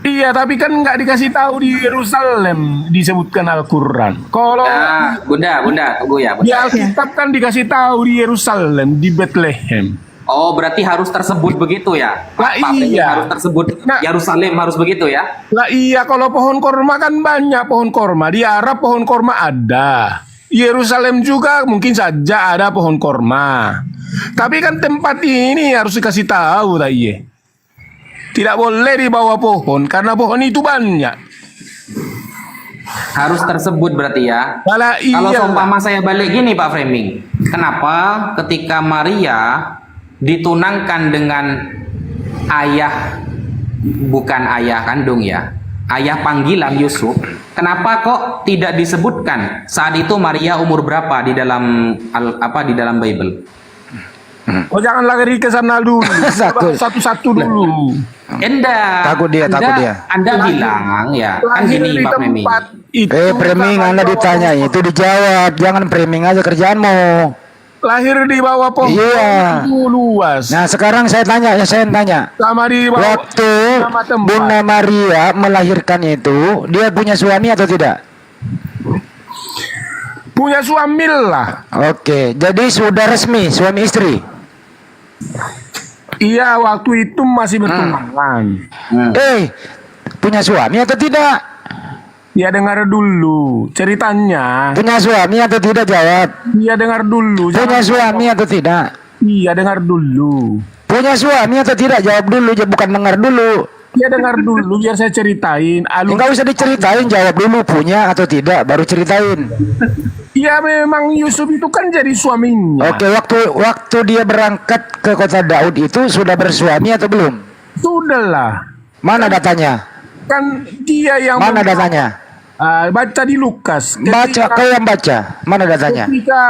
iya, tapi kan nggak dikasih tahu di Yerusalem disebutkan Al-Quran. Kalau Bunda, tunggu ya. di Bunda. Alkitab kan dikasih tahu di Yerusalem, di Bethlehem. Oh, berarti harus tersebut begitu ya? Lah, Pak Preming iya. harus tersebut Nah. Yerusalem harus begitu ya? Lah iya, kalau pohon korma kan banyak pohon korma. Di Arab pohon korma ada. Yerusalem juga mungkin saja ada pohon korma. Tapi kan tempat ini harus dikasih tahu lah iya. Tidak boleh di bawah pohon karena pohon itu banyak. Harus tersebut berarti ya? Lah Kalau iya. seumpama saya balik gini Pak Framing, kenapa ketika Maria ditunangkan dengan ayah, bukan ayah kandung ya, ayah panggilan Yusuf, kenapa kok tidak disebutkan saat itu Maria umur berapa di dalam di dalam Bible? Oh jangan lari ke sana dulu. Takut. Satu-satu dulu. Takut dia. Anda bilang ya, kan Lahir gini di Pak Framing. tempat itu Preming, sama Anda di bawah ditanya pohon. itu dijawab. Jangan Preming aja kerjaanmu. Lahir di bawah pohon Iya. itu luas. Nah sekarang saya tanya. Sama di bawah Waktu sama tempat. Bunda Maria melahirkan itu, dia punya suami atau tidak? Punya suami lah. Oke, jadi sudah resmi suami istri. Iya, waktu itu masih bertunangan. Punya suami atau tidak? Ya dengar dulu ceritanya. Punya suami atau tidak, jawab. Iya dengar dulu. Punya Jangan- suami atau tidak? Iya dengar dulu. Punya suami atau tidak? Jawab dulu, bukan dengar dulu. Iya dengar dulu biar saya ceritain. Enggak usah diceritain, jawab dulu punya atau tidak, baru ceritain. Iya memang Yusuf itu kan jadi suaminya. Oke, waktu dia berangkat ke kota Daud itu sudah bersuami atau belum? Sudahlah. Mana datanya? Kan dia yang Mana datanya? baca di Lukas. Baca, kau yang baca. Mana datanya? Ketika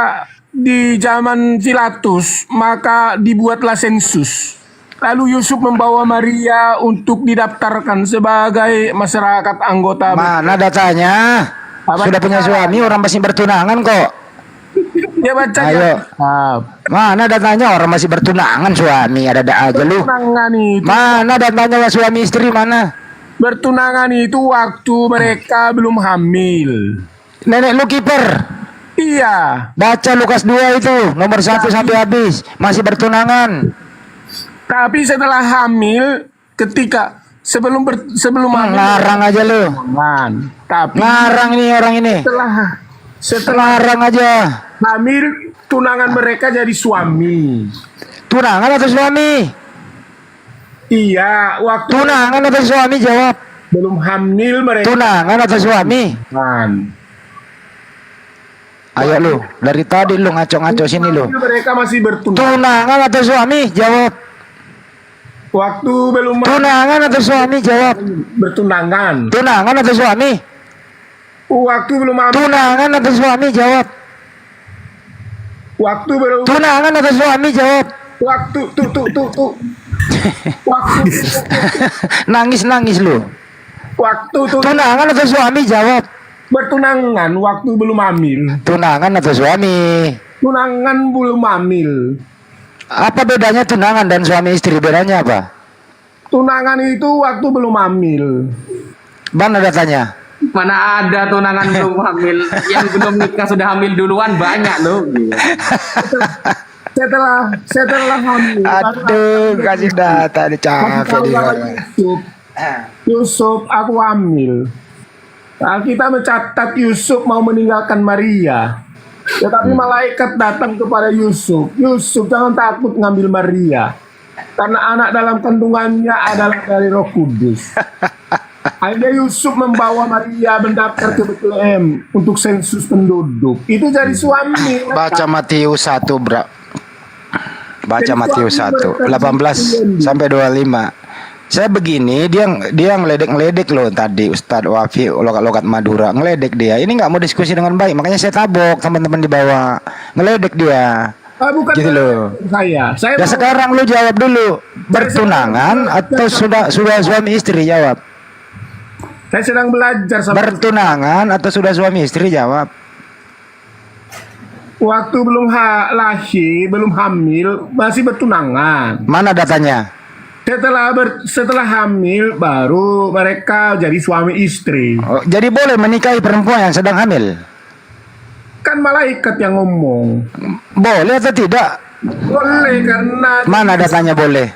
di zaman Pilatus maka dibuatlah sensus. Lalu Yusuf membawa Maria untuk didaftarkan sebagai masyarakat anggota. Mana datanya? Sudah punya suami, orang masih bertunangan kok. Dia baca Ayo. Mana datanya, orang masih bertunangan suami, ada aja lu. bertunangan itu. Mana datanya suami istri mana? Bertunangan itu waktu mereka belum hamil. Nenek lu kiper. Iya. Baca Lukas 2 itu, nomor 1 sampai habis. Masih bertunangan. Tapi setelah hamil, ketika sebelum hamil, Ngarang aja lu. bertunangan. Tapi Ngarang nih orang ini. setelah Ngarang aja. hamil, tunangan mereka jadi suami. Tunangan atau suami? Iya, waktu Tunangan atau suami, jawab. belum hamil mereka Tunangan atau suami? kan. Ayo lu, dari tadi lu ngaco-ngaco sini lu. Mereka masih bertunangan. Tunangan atau suami, jawab. Waktu belum Tunangan atau suami, jawab. bertunangan. Tunangan atau suami? Waktu belum hamil. Tunangan atau suami, jawab. Waktu belum. Tunangan atau suami, jawab. Waktu tuh. Waktu Nangis lu. waktu tuh Tunangan atau suami, jawab. bertunangan. Waktu belum hamil. Tunangan atau suami? Tunangan belum hamil. Apa bedanya tunangan dan suami istri? Bedanya apa? Tunangan itu waktu belum hamil. Mana datanya? Mana ada tunangan belum hamil, yang belum nikah sudah hamil duluan banyak loh. Setelah hamil. Aduh, kasih data Kasih tahu kalau Yusuf, aku hamil. Kita mencatat Yusuf mau meninggalkan Maria. Tetapi malaikat datang kepada Yusuf. Yusuf, jangan takut ngambil Maria. Karena anak dalam kandungannya adalah dari Roh Kudus. Akhirnya Yusuf membawa Maria mendaftar ke Bethlehem untuk sensus penduduk. Itu jadi suami. Baca Matius 1, bro. Baca Matius 1, 18 sampai 25. Saya begini, dia ngeledek loh tadi Ustadz Wafi lokat Madura, ngeledek dia. Ini nggak mau diskusi dengan baik, makanya saya tabok teman-teman di bawah. Ngeledek dia. Bukan Gitu loh. Saya Ya sekarang lu jawab dulu, bertunangan atau sudah suami istri, jawab. Saya sedang belajar sama Bertunangan atau sudah suami istri, jawab. waktu belum lahir, belum hamil, masih bertunangan. Mana datanya? Setelah hamil baru mereka jadi suami istri. Oh, jadi boleh menikahi perempuan yang sedang hamil? Kan malaikat yang ngomong. Boleh atau tidak? Boleh karena Mana datanya boleh?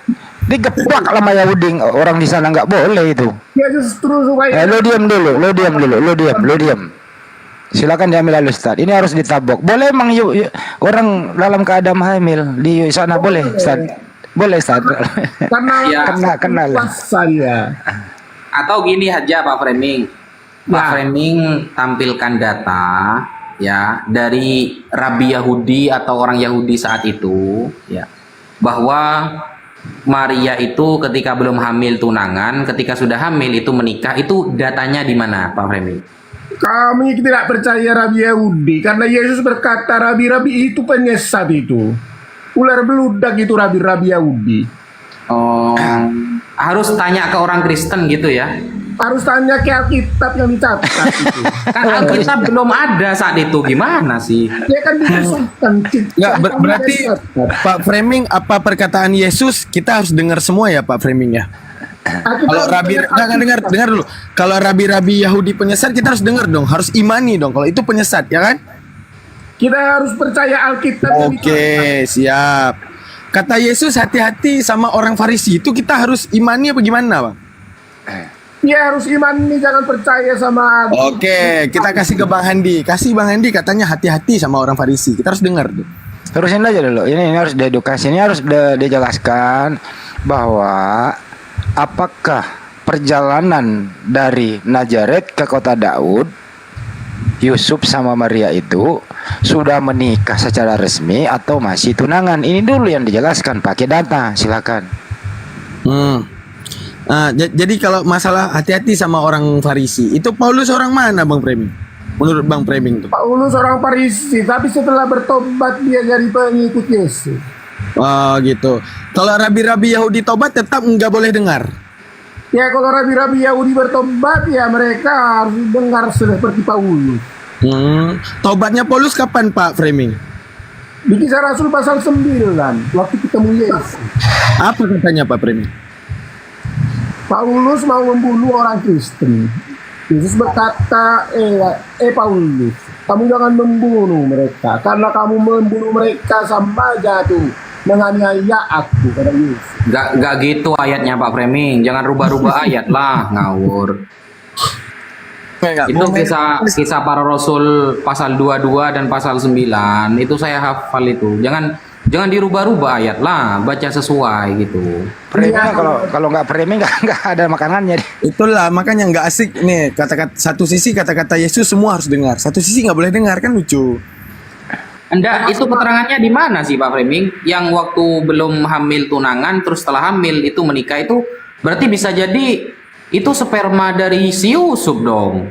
Digeplak sama Yahudi, orang di sana nggak boleh itu. dia justru supaya Lo diam dulu, lo diam. Silakan diambil alih Ustaz. Ini harus ditabok. Boleh emang yuk, orang dalam keadaan hamil di sana boleh Ustaz. Boleh Ustaz. karena Ya. Kenal. saya. Atau gini aja Pak Framing. Pak Framing tampilkan data ya dari Rabi Yahudi atau orang Yahudi saat itu ya, bahwa Maria itu ketika belum hamil tunangan, ketika sudah hamil itu menikah. Itu datanya di mana Pak Framing? Kami tidak percaya Rabi Yahudi karena Yesus berkata rabi-rabi itu penyesat itu. Ular beludak itu rabi-rabi Yahudi. Oh, harus tanya ke orang Kristen gitu ya. Harus tanya ke Alkitab yang dicatat itu. Kan Alkitab belum ada saat itu, gimana sih? Dia kan dikhususkan. Nggak, berarti Pak Framing, apa perkataan Yesus kita harus dengar semua ya Pak Framing ya? Kalau dengar dulu. Kalau rabi-rabi Yahudi penyesat kita harus dengar dong, harus imani dong. Kalau itu penyesat ya kan? Kita harus percaya Alkitab yang dicatat. Oke, siap. Kata Yesus hati-hati sama orang Farisi, itu kita harus imani apa gimana, Bang? Dia harus imani, jangan percaya sama Oke, kita kasih ke Bang Handi. Kasih Bang Handi katanya hati-hati sama orang Farisi. Kita harus dengar tuh. Terusin aja dulu. Ini harus diedukasi. Ini harus dijelaskan bahwa apakah perjalanan dari Nazaret ke kota Daud, Yusuf sama Maria itu sudah menikah secara resmi atau masih tunangan? Ini dulu yang dijelaskan pakai data. Silakan. Jadi kalau masalah hati-hati sama orang Farisi, itu Paulus orang mana Bang Framing? Menurut Bang Framing tuh. Paulus orang Farisi, tapi setelah bertobat dia jadi pengikut Yesus. Oh gitu. Kalau rabi-rabi Yahudi tobat tetap nggak boleh dengar. Ya kalau rabi-rabi Yahudi bertobat ya mereka harus dengar seperti Paulus. Tobatnya Paulus kapan Pak Framing? Di Kisah Rasul pasal 9 waktu ketemu Yesus. Apa katanya Pak Framing? Paulus mau membunuh orang Kristen. Yesus berkata, Paulus, kamu jangan membunuh mereka, karena kamu membunuh mereka sama aja tuh menganiaya aku, kata Yesus. Gak gitu ayatnya Pak Framing. Jangan rubah-rubah ayat lah, ngawur. Enggak, Itu kisah para rasul pasal 22 dan pasal 9 itu saya hafal itu. Jangan dirubah-rubah ayat lah, baca sesuai gitu. Framing kalau nggak framing nggak ada makanannya. Itulah makanya nggak asik nih kata-kata satu sisi kata-kata Yesus semua harus dengar, satu sisi nggak boleh dengar kan lucu. Enggak, itu keterangannya di mana sih Pak Framing? Yang waktu belum hamil tunangan, terus setelah hamil itu menikah itu berarti bisa jadi itu sperma dari si Yusuf dong.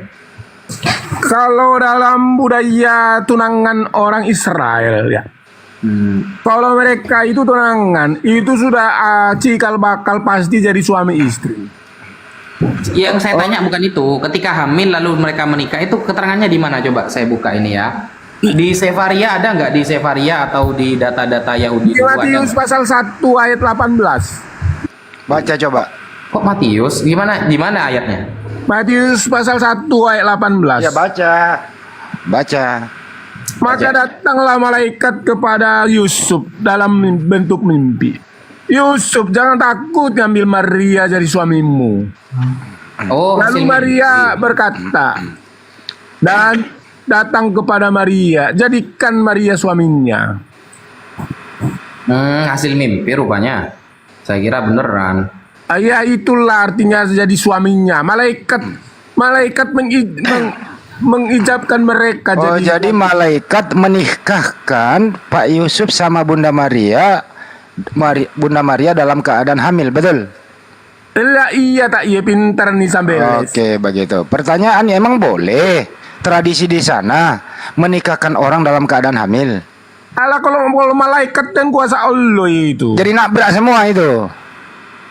Kalau dalam budaya tunangan orang Israel ya, kalau mereka itu tunangan itu sudah cikal bakal pasti jadi suami istri. Yang saya tanya bukan itu. Ketika hamil lalu mereka menikah itu keterangannya di mana? Coba saya buka ini ya. Di Sefaria ada nggak, di Sefaria atau di data-data Yahudi Di itu ada Matius nggak? pasal 1 ayat 18. Baca coba. Kok Matius? Gimana? Di mana ayatnya? Matius pasal 1 ayat 18. Ya baca. Maka datanglah malaikat kepada Yusuf dalam bentuk mimpi. Yusuf, jangan takut ngambil Maria jadi suamimu. Oh, Lalu hasil Maria mimpi. berkata, dan datang kepada Maria, jadikan Maria suaminya. Hasil mimpi rupanya. Saya kira beneran. Ya itulah artinya jadi suaminya. Malaikat mengijabkan mereka Oh jadi malaikat menikahkan Pak Yusuf sama Bunda Maria, Bunda Maria dalam keadaan hamil, betul? Lah iya tak iya pintar nih sampai. Oke begitu. Pertanyaannya emang boleh tradisi di sana menikahkan orang dalam keadaan hamil? Alah kalau malaikat dan kuasa Allah itu. Jadi nabrak semua itu.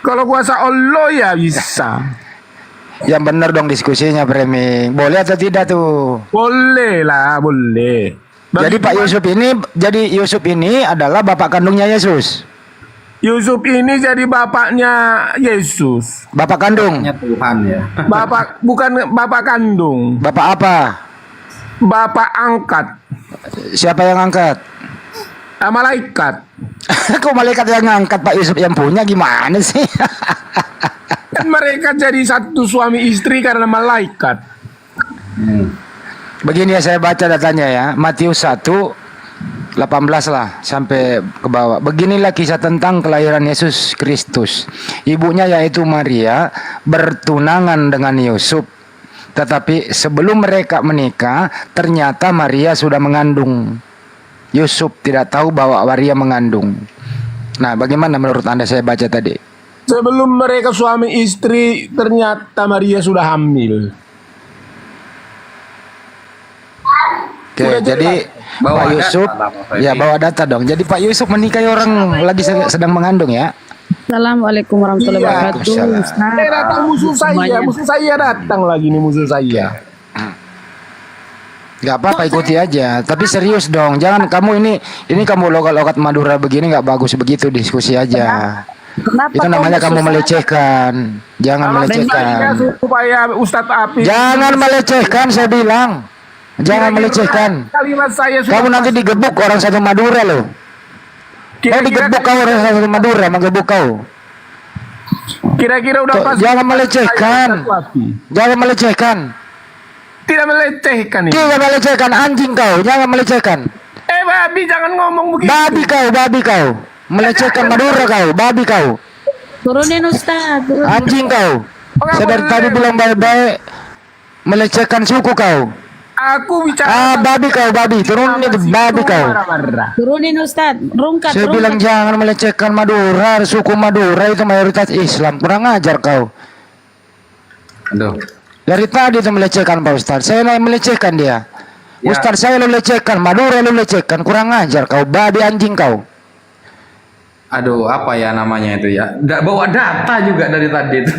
Kalau kuasa Allah ya bisa. Yang benar dong diskusinya Framing. Boleh atau tidak tuh? Boleh lah, boleh. Jadi Pak Yusuf ini adalah bapak kandungnya Yesus. Yusuf ini jadi bapaknya Yesus. Bapak kandung. Hanya Tuhan ya. Bapak bukan bapak kandung, Bapak apa? bapak angkat. Siapa yang angkat? Malaikat. Kok malaikat yang ngangkat Pak Yusuf yang punya gimana sih? Kan mereka jadi satu suami istri karena malaikat. Begini ya saya baca datanya ya. Matius 1 18 lah sampai ke bawah. Beginilah kisah tentang kelahiran Yesus Kristus. Ibunya yaitu Maria bertunangan dengan Yusuf. Tetapi sebelum mereka menikah, ternyata Maria sudah mengandung. Yusuf tidak tahu bahwa Maria mengandung. Nah, bagaimana menurut Anda saya baca tadi? Sebelum mereka suami istri, ternyata Maria sudah hamil. Oke, Sudah jadi Bawa Pak data Yusuf lah, Pak Freddy. ya bawa data dong. Jadi Pak Yusuf menikahi orang lagi sedang mengandung ya. Assalamualaikum warahmatullahi Iya. wabarakatuh. Waalaikumsalam. Datang musuh saya, musuh saya datang lagi nih musuh saya. Gak apa-apa ikuti aja. Tapi serius dong. Jangan kamu ini kamu logat-logat Madura begini nggak bagus begitu, diskusi aja. Kenapa Itu namanya kau kamu susah? melecehkan. Jangan melecehkan. Supaya Ustadz Api. Jangan melecehkan saya bilang. Jangan melecehkan. Kalimat saya sudah Kamu nanti digebuk orang satu Madura loh. Kau digebuk kau orang satu Madura, menggebuk kau. Kira-kira udah Kok pas. jangan melecehkan. Ustadz Api. Jangan melecehkan. Tidak melecehkan ini. Jangan melecehkan anjing kau. Jangan melecehkan. Babi jangan ngomong begitu. Babi kau. Melecehkan Madura kau, babi kau. Turunin Ustaz, turunin. Anjing kau. Nggak Saya dari boleh. tadi bilang baik-baik. Melecehkan suku kau. Aku bicara. Babi kau, babi. Turunin itu babi kau. Marah-marah. Turunin Ustaz, rungkat, Saya bilang rungkat. jangan melecehkan Madura. Suku Madura itu mayoritas Islam. Kurang ajar kau. Aduh. Dari tadi itu melecehkan Pak Ustaz. Saya naik melecehkan dia. Ya. Ustaz saya lu lecehkan, Madura lu lecehkan. Kurang ajar kau, babi anjing kau. Aduh, apa ya namanya itu ya? Bawa data juga dari tadi itu.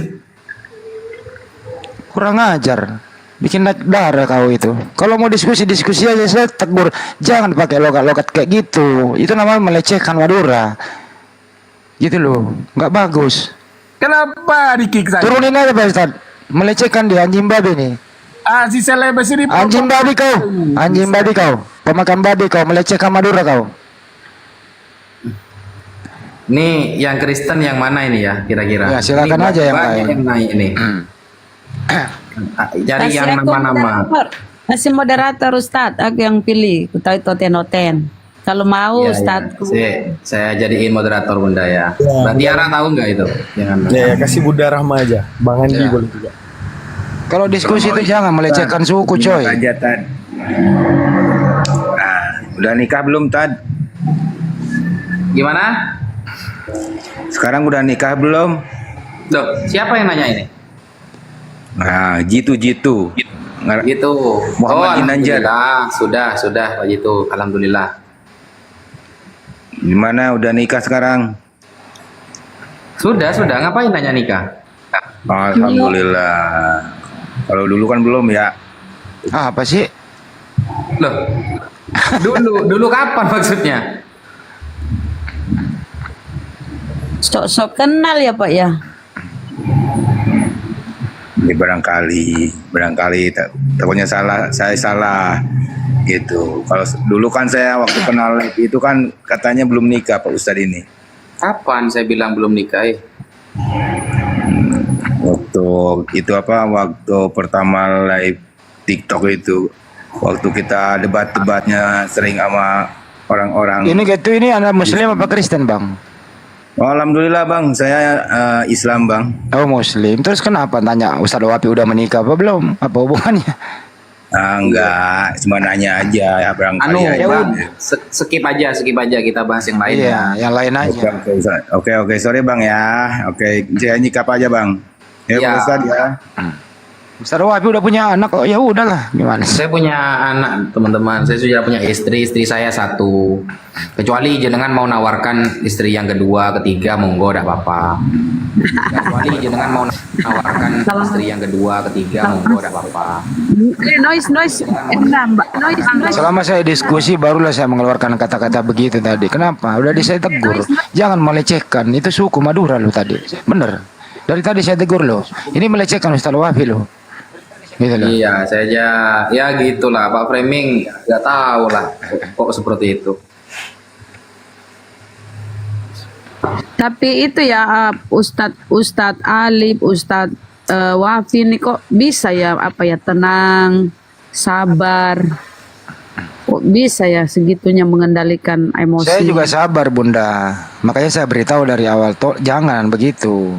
Kurang ajar. Bikin naik darah kau itu. Kalau mau diskusi aja saya tegur. Jangan pakai logat-logat kayak gitu. Itu namanya melecehkan Madura. Gitu loh. Nggak bagus. Kenapa di-kick saya? Turunin aja Pak Ustaz. Melecehkan dia anjing babi nih. Si selebes ini. Anjing babi kau. Anjing babi kau. Pemakan babi kau. Melecehkan Madura kau. Nih yang Kristen yang mana ini ya kira-kira? Ya, silakan Ini aja yang banyak lain. yang naik nih. Cari yang aku nama-nama. moderator. Kasih moderator Ustadz, aku yang pilih. Ku tahu toten-toten. Kalau mau Ya, Ustadz. saya jadiin moderator Bunda ya. Mbak Tiara tahu nggak itu? Jangan. Ya, kasih Bunda Rahma aja. Bang Andi Ya. boleh juga. Kalau diskusi itu jangan melecehkan suku, coy. Aja, Tad. Nah, udah nikah belum, Tad? Gimana? Sekarang udah nikah belum? Loh, siapa yang nanya ini? Nah, Jitu. Gitu. Muhammad Ginanjar. Alhamdulillah. Sudah Pak Jitu. Alhamdulillah. Gimana udah nikah sekarang? Sudah. Ngapain nanya nikah? Alhamdulillah. Kalau dulu kan belum ya. Apa sih? Loh, dulu kapan maksudnya? Sok-sok kenal ya Pak ya. Ini barangkali takutnya salah, saya salah gitu. Kalau dulu kan saya waktu kenal itu kan katanya belum nikah Pak Ustadz ini. Kapan saya bilang belum nikah? Waktu itu waktu pertama live TikTok itu, waktu kita debat-debatnya sering sama orang-orang. Ini gitu, ini Anda Muslim apa Kristen, Bang? Oh, alhamdulillah Bang, saya Islam Bang. Oh, Muslim. Terus kenapa tanya Ustadz Wapi udah menikah apa belum? Apa hubungannya? Enggak, cuma nanya aja ya barangkali aja. Ya udah, skip aja kita bahas yang lain. Iya, yang lain aja. Oke, sorry Bang ya. Oke, saya nyikap aja Bang. Ya, Ya. Pak Ustadz ya. Ustadz Wapi udah punya anak kok, ya udahlah, gimana? Saya punya anak, teman-teman. Saya sudah punya istri saya satu. Kecuali jenengan mau nawarkan istri yang kedua, ketiga, monggo, tidak apa-apa. Kecuali jenengan mau nawarkan istri yang kedua, ketiga, monggo, tidak apa-apa. Noise. Mbak. Noise. Selama saya diskusi barulah saya mengeluarkan kata-kata begitu tadi. Kenapa? Udah saya tegur. Jangan melecehkan. Itu suku Madura lo tadi. Bener. Dari tadi saya tegur lo. Ini melecehkan Ustadz Wafi lo. Gitu loh. Iya, saya ya gitulah Pak Framing, nggak tahu lah kok seperti itu. Tapi itu ya Ustadz Alif, Ustadz Wafi ini kok bisa ya tenang, sabar. Kok bisa ya segitunya mengendalikan emosi. Saya juga sabar Bunda. Makanya saya beritahu dari awal jangan begitu.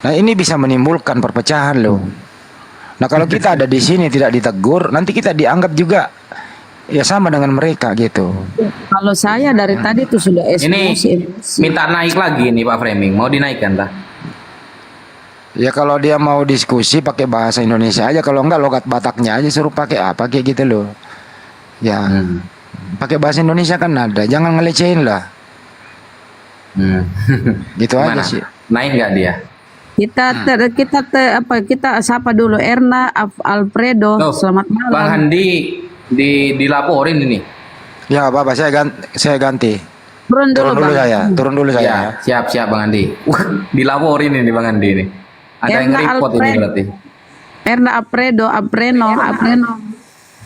Nah ini bisa menimbulkan perpecahan loh. Nah kalau kita ada di sini tidak ditegur, nanti kita dianggap juga ya sama dengan mereka gitu. Kalau saya dari tadi tuh sudah Ini emosi. minta naik lagi nih Pak Framing, mau dinaikkan tak? Ya kalau dia mau diskusi pakai bahasa Indonesia aja, kalau enggak logat Bataknya aja suruh pakai apa kayak gitu loh. Ya pakai bahasa Indonesia kan ada, jangan ngelecehin lah. Gitu aja Gimana? sih. Naik nggak dia? Kita sapa dulu Erna Alfredo. Loh, Selamat malam. Bang Handi dilaporin ini. Ya apa saya ganti. Turun dulu, Bang. Turun dulu saya. Ya, siap Bang Handi. Dilaporin ini Bang Handi ini. Ada yang Erna nge-report ini Alfred. berarti. Erna Apreno.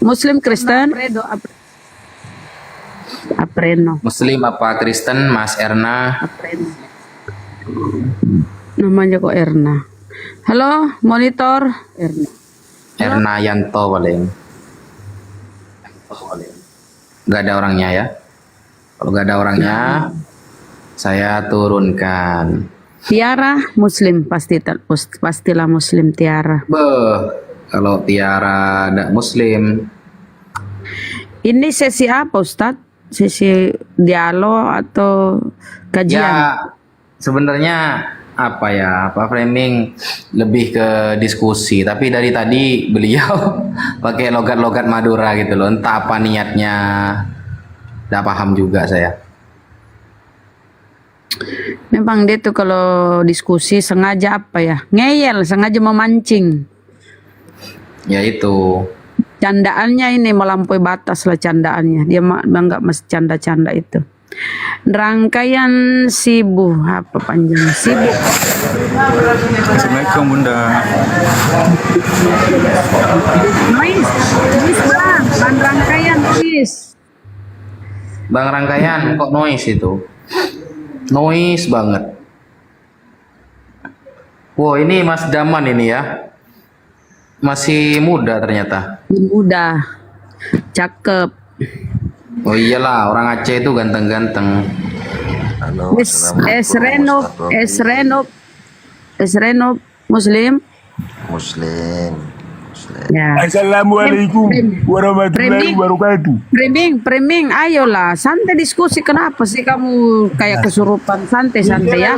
Muslim Kristen. Apreno. Muslim apa Kristen, Mas Erna? Namanya kok Erna. Halo, monitor Erna. Erna Yanto paling. Gak ada orangnya ya. Kalau gak ada orangnya, saya turunkan. Tiara Muslim pastilah Muslim Tiara. Kalau Tiara ada Muslim. Ini sesi apa Ustadz? Sesi dialog atau kajian? Ya, sebenarnya apa ya, Pak Framing lebih ke diskusi. Tapi dari tadi beliau pakai logat-logat Madura gitu loh. Entah apa niatnya, nggak paham juga saya. Memang dia tuh kalau diskusi sengaja ngeyel, sengaja memancing. Ya itu. Candaannya ini melampaui batas lah candaannya. Dia nggak mesti canda-canda itu. Rangkaian sibuk apa panjang sibuk. Assalamualaikum Bunda. Noise Bang rangkaian noise. Bang Rangkaian kok noise itu? Noise banget. Wow, ini Mas Daman ini ya. Masih muda ternyata. Udah cakep. Oh iyalah, orang Aceh itu ganteng-ganteng. Halo, Esrenop Muslim. Muslim. Ya. Assalamualaikum warahmatullahi wabarakatuh. Priming, ayolah, santai diskusi. Kenapa sih kamu kayak kesurupan? Santai ya.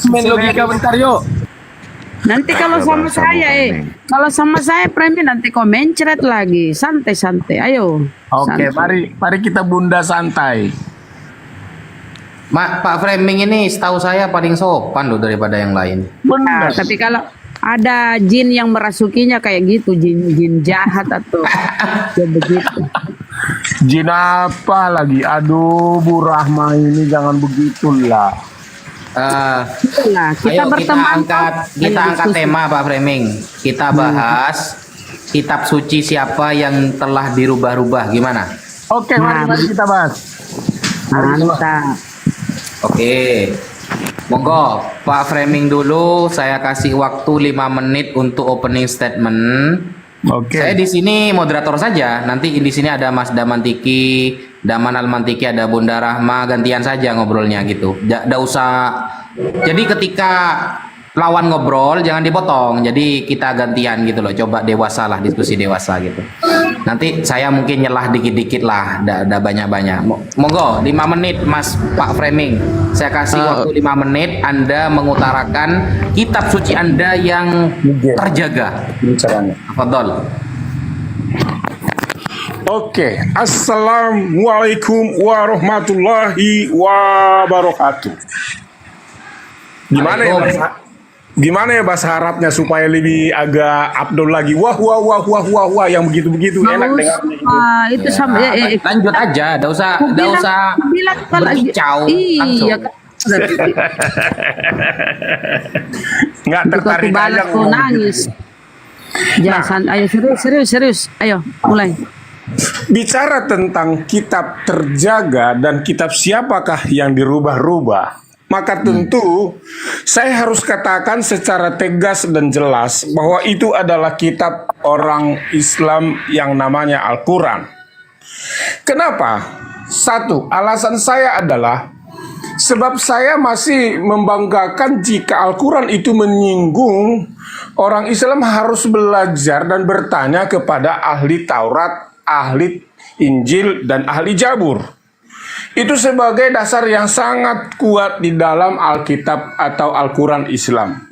Main logika bentar yuk. Nanti kalau sama saya, Priming nanti kau mencret lagi. Santai, ayo. Oke, Santai. mari kita bunda santai. Pak Framing ini setahu saya paling sopan loh daripada yang lain. Nah, tapi kalau ada jin yang merasukinya kayak gitu, jin jahat atau ya begitu. Jin apa lagi? Aduh, Bu Rahma ini jangan begitulah. Nah, kita Ayo berteman. kita angkat tema Pak Framing. Kita bahas kitab suci siapa yang telah dirubah-rubah, gimana? Oke, mari kita bahas. Mantap. Oke. Monggo, Pak Framing dulu. Saya kasih waktu 5 menit untuk opening statement. Oke. Saya di sini moderator saja. Nanti di sini ada Mas Damantiki, Daman Almantiki, ada Bunda Rahma, gantian saja ngobrolnya gitu. Nggak usah. Jadi ketika lawan ngobrol jangan dipotong. Jadi kita gantian gitu loh. Coba dewasa lah, diskusi dewasa gitu. Nanti saya mungkin nyelah dikit-dikit lah, ada banyak-banyak. Monggo 5 menit Mas Pak Framing. Saya kasih waktu 5 menit. Anda mengutarakan kitab suci Anda yang terjaga. Fadol. Oke, assalamualaikum warahmatullahi wabarakatuh. Gimana ya bahasa Arabnya supaya lebih agak Abdul lagi? Wah yang begitu enak dengarnya. Itu sama Lanjut aja, enggak usah berkicau. Iya kan. Nggak tertarik aja kau nangis. Jangan, ayo serius. Ayo, mulai. Bicara tentang kitab terjaga dan kitab siapakah yang dirubah-rubah, maka tentu saya harus katakan secara tegas dan jelas bahwa itu adalah kitab orang Islam yang namanya Al-Quran. Kenapa? Satu, alasan saya adalah sebab saya masih membanggakan jika Al-Quran itu menyinggung orang Islam harus belajar dan bertanya kepada ahli Taurat, ahli Injil, dan ahli Jabur. Itu sebagai dasar yang sangat kuat di dalam Alkitab atau Al-Quran Islam.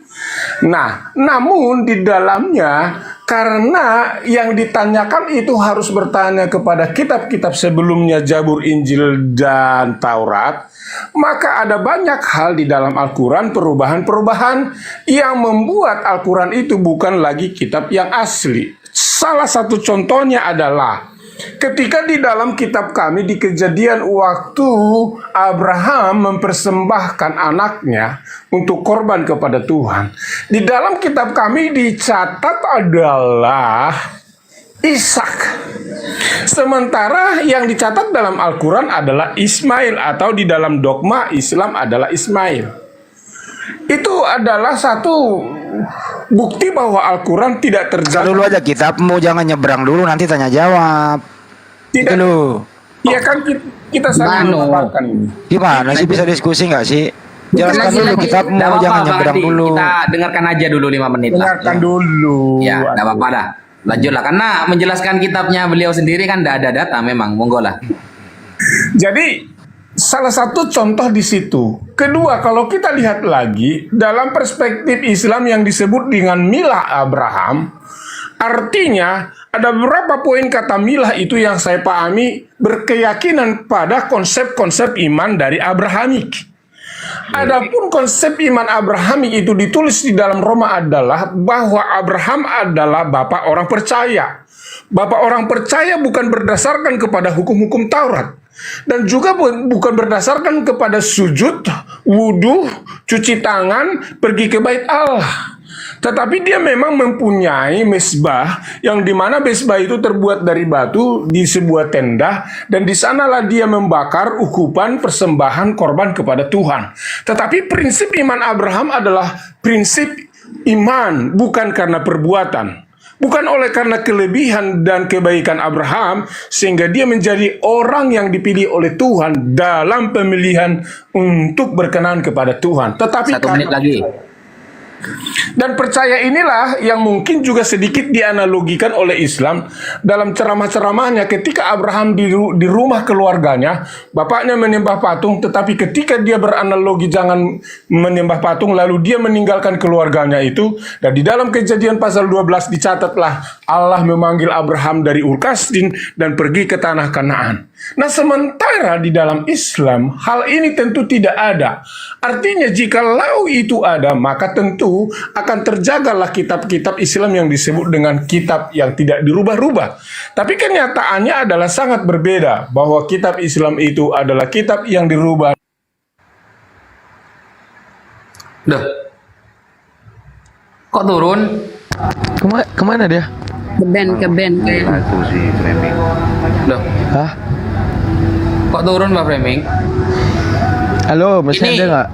Nah, namun di dalamnya karena yang ditanyakan itu harus bertanya kepada kitab-kitab sebelumnya Jabur, Injil, dan Taurat, maka ada banyak hal di dalam Al-Quran, perubahan-perubahan yang membuat Al-Quran itu bukan lagi kitab yang asli. Salah satu contohnya adalah ketika di dalam kitab kami di Kejadian waktu Abraham mempersembahkan anaknya untuk korban kepada Tuhan, di dalam kitab kami dicatat adalah Ishak. Sementara yang dicatat dalam Al-Quran adalah Ismail, atau di dalam dogma Islam adalah Ismail. Itu adalah satu bukti bahwa Al-Quran tidak terjaga. Dulu aja kitabmu, jangan nyebrang dulu nanti tanya jawab. Tidak. Dulu. Iya kan kita saling memaparkan ini. Gimana sih, bisa diskusi nggak sih? Jelaskan dulu kitabmu, jangan nyebrang dulu. Kita dengarkan aja dulu 5 menit lah. Dengarkan dulu. Ya, enggak apa-apa dah. Lanjutlah, karena menjelaskan kitabnya beliau sendiri kan tidak ada data memang. Monggo lah. Jadi salah satu contoh di situ. Kedua, kalau kita lihat lagi dalam perspektif Islam yang disebut dengan milah Abraham, artinya ada beberapa poin kata milah itu yang saya pahami berkeyakinan pada konsep-konsep iman dari Abrahamik. Adapun konsep iman Abrahamik itu ditulis di dalam Roma adalah bahwa Abraham adalah bapak orang percaya. Bapak orang percaya bukan berdasarkan kepada hukum-hukum Taurat, dan juga bukan berdasarkan kepada sujud, wudhu, cuci tangan, pergi ke bait Allah. Tetapi dia memang mempunyai mesbah, yang dimana mesbah itu terbuat dari batu di sebuah tenda, dan di sanalah dia membakar ukupan persembahan korban kepada Tuhan. Tetapi prinsip iman Abraham adalah prinsip iman, bukan karena perbuatan. Bukan oleh karena kelebihan dan kebaikan Abraham, sehingga dia menjadi orang yang dipilih oleh Tuhan dalam pemilihan untuk berkenan kepada Tuhan. Tetapi 1 menit lagi. dan percaya inilah yang mungkin juga sedikit dianalogikan oleh Islam dalam ceramah-ceramahnya. Ketika Abraham di rumah keluarganya, bapaknya menyembah patung, tetapi ketika dia beranalogi jangan menyembah patung, lalu dia meninggalkan keluarganya itu. Dan di dalam Kejadian pasal 12 dicatatlah Allah memanggil Abraham dari Ur Kasdim dan pergi ke tanah Kanaan. Nah, sementara di dalam Islam hal ini tentu tidak ada. Artinya jikalau itu ada, maka tentu akan terjagalah kitab-kitab Islam yang disebut dengan kitab yang tidak dirubah-rubah. Tapi kenyataannya adalah sangat berbeda, bahwa kitab Islam itu adalah kitab yang dirubah. Duh. Kok turun? Kemana dia? Ke band kayaknya. Itu si framing. Loh, Hah? kok turun Pak Framing? Halo, masih Ini- ada nggak?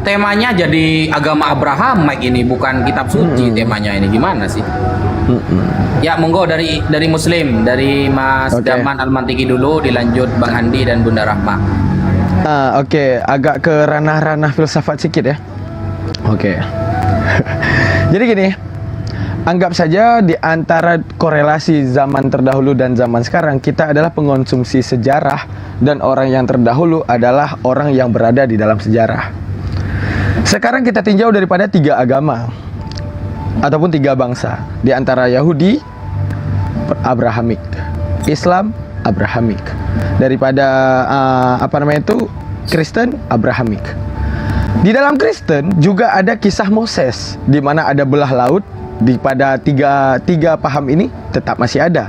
Temanya jadi agama Abraham Mike ini, bukan kitab suci temanya ini. Gimana sih? Ya, monggo dari Muslim, dari Mas Oke. Daman Almantiki dulu, dilanjut Bang Andi dan Bunda Rahma. Oke, agak ke ranah-ranah filsafat sedikit ya. Oke. Jadi gini, anggap saja di antara korelasi zaman terdahulu dan zaman sekarang, kita adalah pengonsumsi sejarah dan orang yang terdahulu adalah orang yang berada di dalam sejarah. Sekarang kita tinjau daripada 3 agama ataupun 3 bangsa, di antara Yahudi Abrahamik, Islam Abrahamik, daripada Kristen Abrahamik. Di dalam Kristen juga ada kisah Moses, di mana ada belah laut. Pada tiga paham ini tetap masih ada.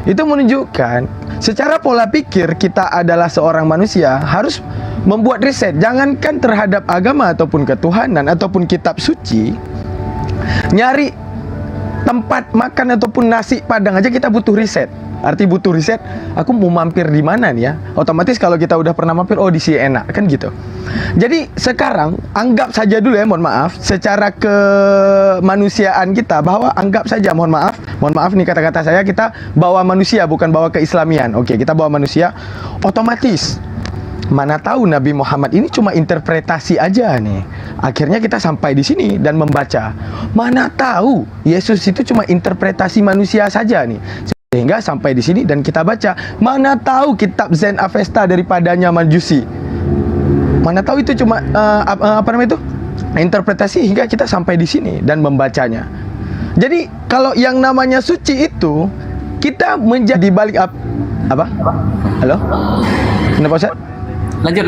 Itu menunjukkan secara pola pikir kita adalah seorang manusia harus membuat riset. Jangankan terhadap agama ataupun ketuhanan ataupun kitab suci, nyari tempat makan ataupun nasi padang aja kita butuh riset. Arti butuh riset, aku mau mampir di mana nih ya? Otomatis kalau kita udah pernah mampir, oh di sini enak, kan gitu. Jadi sekarang anggap saja dulu ya, mohon maaf, secara kemanusiaan kita, bahwa anggap saja, mohon maaf nih kata-kata saya, kita bawa manusia bukan bawa keislamian. Oke, kita bawa manusia, otomatis mana tahu Nabi Muhammad ini cuma interpretasi aja nih. Akhirnya kita sampai di sini dan membaca. Mana tahu Yesus itu cuma interpretasi manusia saja nih. Sehingga sampai di sini dan kita baca. Mana tahu kitab Zen Avesta daripadanya Majusi. Mana tahu itu cuma interpretasi, hingga kita sampai di sini dan membacanya. Jadi kalau yang namanya suci itu kita menjadi balik apa? Halo? Kenapa Ustaz? Lanjut.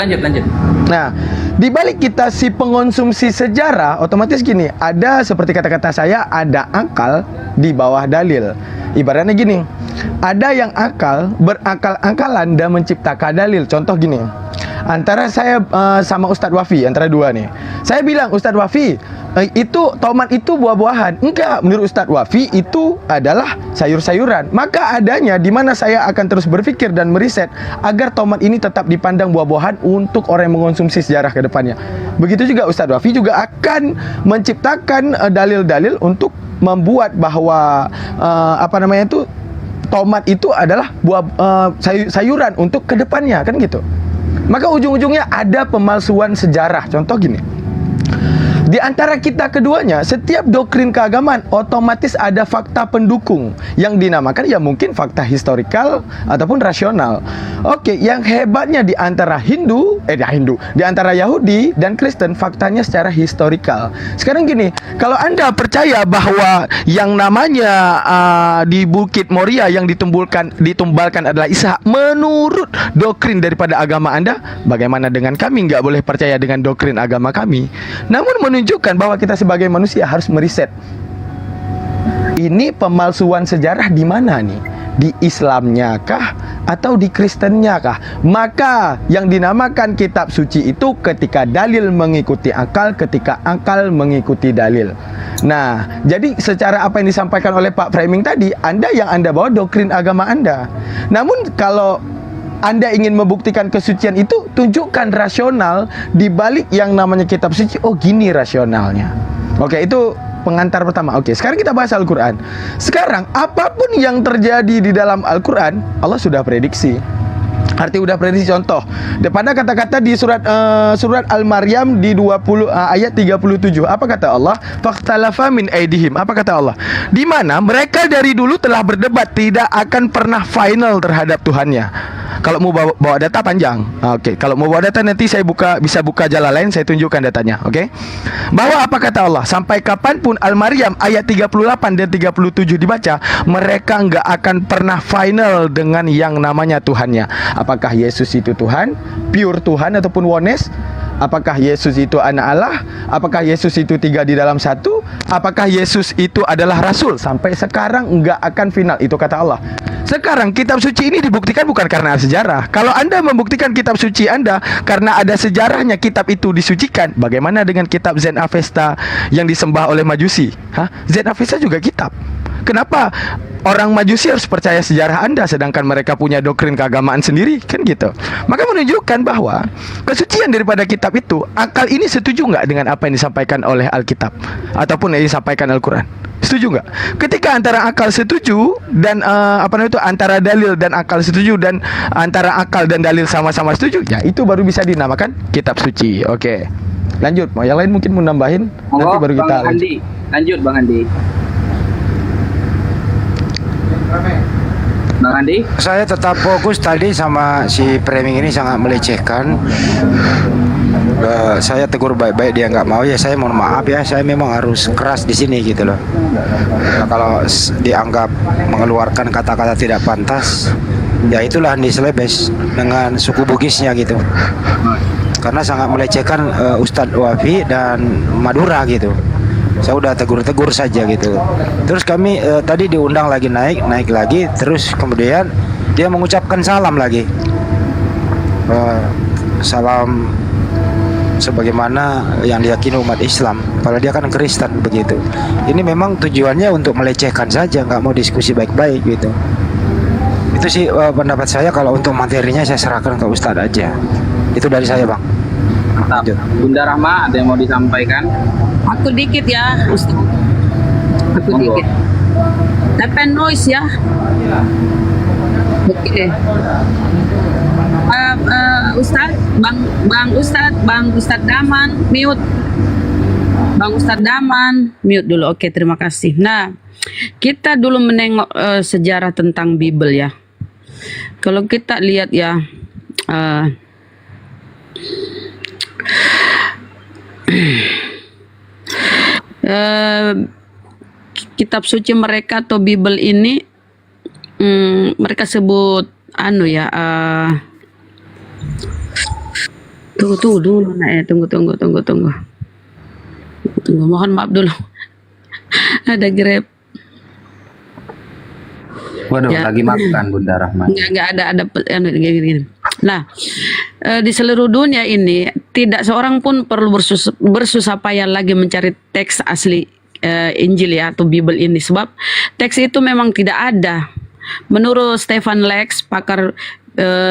Nah, di balik kita si pengonsumsi sejarah, otomatis gini, ada seperti kata-kata saya, ada akal di bawah dalil. Ibaratnya gini, ada yang berakal-akalan dan menciptakan dalil. Contoh gini, antara saya sama Ustadz Wafi, antara dua nih. Saya bilang, Ustadz Wafi, itu tomat itu buah-buahan. Enggak, menurut Ustadz Wafi itu adalah sayur-sayuran. Maka adanya di mana saya akan terus berpikir dan meriset agar tomat ini tetap dipandang buah-buahan untuk orang yang mengonsumsi sejarah ke depannya. Begitu juga Ustadz Wafi juga akan menciptakan dalil-dalil untuk membuat bahwa tomat itu adalah buah sayuran untuk kedepannya, kan gitu. Maka ujung-ujungnya ada pemalsuan sejarah. Contoh gini, di antara kita keduanya, setiap doktrin keagamaan otomatis ada fakta pendukung yang dinamakan ya mungkin fakta historikal ataupun rasional. Oke, yang hebatnya di antara di antara Yahudi dan Kristen, faktanya secara historikal. Sekarang gini, kalau Anda percaya bahwa yang namanya di Bukit Moria yang ditumbalkan adalah Isa menurut doktrin daripada agama Anda, bagaimana dengan kami nggak boleh percaya dengan doktrin agama kami? Namun menunjukkan bahwa kita sebagai manusia harus meriset. Ini pemalsuan sejarah di mana nih? Di Islamnya kah atau di Kristennya kah? Maka yang dinamakan kitab suci itu ketika dalil mengikuti akal, ketika akal mengikuti dalil. Nah, jadi secara apa yang disampaikan oleh Pak Framing tadi, Anda bawa doktrin agama Anda. Namun kalau Anda ingin membuktikan kesucian itu, tunjukkan rasional di balik yang namanya kitab suci. Oh, gini rasionalnya. Oke, itu pengantar pertama. Oke, sekarang kita bahas Al-Quran. Sekarang apapun yang terjadi di dalam Al-Quran, Allah sudah prediksi. Arti udah prediksi. Contoh daripada kata-kata di surat Al-Maryam di 20 ayat 37. Apa kata Allah? Fakhtalafa min aidihim. Apa kata Allah? Di mana mereka dari dulu telah berdebat, tidak akan pernah final terhadap Tuhannya. Kalau mau bawa data panjang. Oke, kalau mau bawa data nanti saya bisa buka jalan lain, saya tunjukkan datanya. Oke. Bahwa apa kata Allah? Sampai kapanpun Al-Maryam ayat 38 dan 37 dibaca, mereka nggak akan pernah final dengan yang namanya Tuhannya. Apakah Yesus itu Tuhan, pure Tuhan ataupun oneness? Apakah Yesus itu anak Allah? Apakah Yesus itu tiga di dalam satu? Apakah Yesus itu adalah Rasul? Sampai sekarang enggak akan final. Itu kata Allah. Sekarang kitab suci ini dibuktikan bukan karena sejarah. Kalau Anda membuktikan kitab suci Anda karena ada sejarahnya kitab itu disucikan, bagaimana dengan kitab Zen Avesta yang disembah oleh Majusi? Zen Avesta juga kitab. Kenapa orang Majusi harus percaya sejarah Anda sedangkan mereka punya doktrin keagamaan sendiri? Kan gitu. Maka menunjukkan bahwa kesucian daripada kitab itu, akal ini setuju nggak dengan apa yang disampaikan oleh Alkitab ataupun yang disampaikan Al-Quran? Setuju nggak? Ketika antara akal setuju dan antara dalil dan akal setuju dan antara akal dan dalil sama-sama setuju, ya itu baru bisa dinamakan kitab suci. Oke. Lanjut. Mau yang lain mungkin mau nambahin? Nanti baru kita lanjut Bang Andi. Bang Andi? Saya tetap fokus tadi sama si framing ini sangat melecehkan. Saya tegur baik-baik, dia nggak mau, ya saya mohon maaf ya, saya memang harus keras di sini gitu loh. Nah, kalau dianggap mengeluarkan kata-kata tidak pantas, ya itulah Andi Selebes dengan suku Bugisnya gitu. Karena sangat melecehkan Ustadz Wafi dan Madura gitu. Saya udah tegur-tegur saja gitu. Terus kami tadi diundang lagi naik lagi, terus kemudian dia mengucapkan salam lagi. Salam sebagaimana yang diyakini umat Islam. Kalau dia kan Kristen begitu. Ini memang tujuannya untuk melecehkan saja, nggak mau diskusi baik-baik gitu. Itu sih pendapat saya. Kalau untuk materinya saya serahkan ke Ustadz aja. Itu dari saya, Bang. Lanjut. Bunda Rahma, ada yang mau disampaikan? Aku dikit ya, Ustaz. Aku Monggo. dikit. Tapi noise ya. Oke. Ustaz, Bang Ustaz Daman, mute. Bang Ustaz Daman, mute dulu. Oke, terima kasih. Nah, kita dulu menengok sejarah tentang Bible ya. Kalau kita lihat ya, kitab suci mereka atau Bible ini, mereka sebut tunggu dulu tunggu, mohon maaf dulu. Ada Grab. Waduh, Ya. lagi makan Bunda Rahma. Nggak ada gini. Nah, di seluruh dunia ini tidak seorang pun perlu bersusah payah lagi mencari teks asli Injil ya atau Bible ini, sebab teks itu memang tidak ada. Menurut Stefan Lex, pakar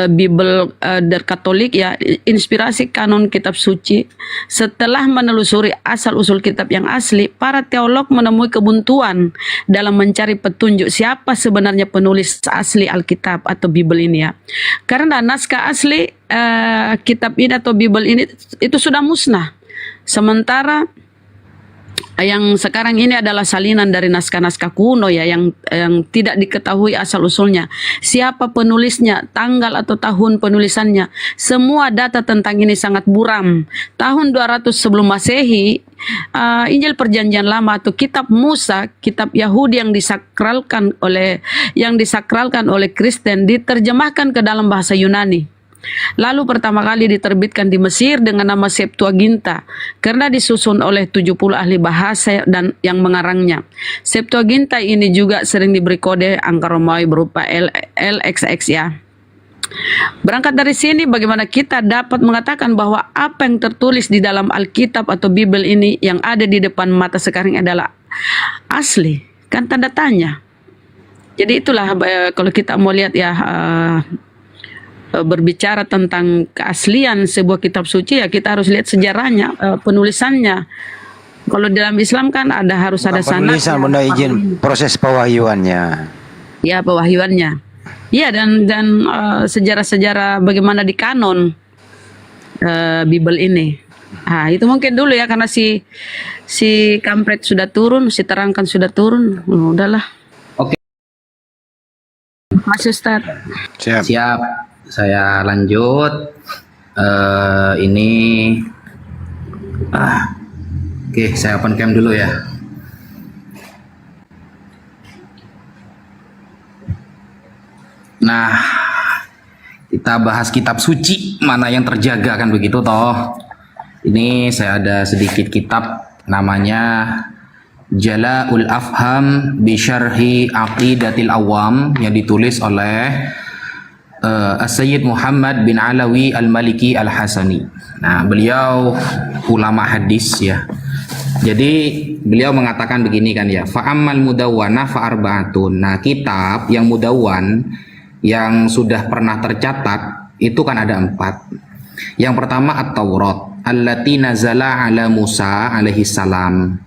Bible dari Katolik ya, inspirasi kanon kitab suci, setelah menelusuri asal-usul kitab yang asli, para teolog menemui kebuntuan dalam mencari petunjuk siapa sebenarnya penulis asli Alkitab atau Bible ini ya. Karena naskah asli kitab ini atau Bible ini itu sudah musnah. Sementara yang sekarang ini adalah salinan dari naskah-naskah kuno ya, yang tidak diketahui asal usulnya, siapa penulisnya, tanggal atau tahun penulisannya. Semua data tentang ini sangat buram. Tahun 200 sebelum Masehi, Injil Perjanjian Lama atau kitab Musa, kitab Yahudi yang disakralkan oleh Kristen, diterjemahkan ke dalam bahasa Yunani. Lalu pertama kali diterbitkan di Mesir dengan nama Septuaginta karena disusun oleh 70 ahli bahasa dan yang mengarangnya. Septuaginta ini juga sering diberi kode angka Romawi berupa LXX ya. Berangkat dari sini, bagaimana kita dapat mengatakan bahwa apa yang tertulis di dalam Alkitab atau Bible ini yang ada di depan mata sekarang adalah asli? Kan tanda tanya. Jadi itulah kalau kita mau lihat ya, berbicara tentang keaslian sebuah kitab suci ya, kita harus lihat sejarahnya, penulisannya. Kalau dalam Islam kan harus ada sanad. Penulisan Bunda izin proses pewahyuannya. Ya, pewahyuannya. Ya, dan sejarah-sejarah bagaimana di kanon Bible ini. Ah, itu mungkin dulu ya, karena si kampret sudah turun, si terangkan sudah turun. Udahlah. Oke. Mas Ustaz. Siap. Siap. Saya lanjut. Ini oke, saya open cam dulu ya. Nah, kita bahas kitab suci mana yang terjaga, kan begitu toh. Ini saya ada sedikit kitab namanya Jala'ul Afham bi Syarhi Aqidatil Awam yang ditulis oleh As-Sayyid Muhammad bin Alawi Al-Maliki Al-Hasani. Nah, beliau ulama hadis ya. Jadi beliau mengatakan begini kan ya, fa'ammal mudawwana fa'arbaatun. Nah, kitab yang mudawwan yang sudah pernah tercatat itu kan ada 4. Yang pertama At-Taurat allati nazala ala Musa alaihi salam.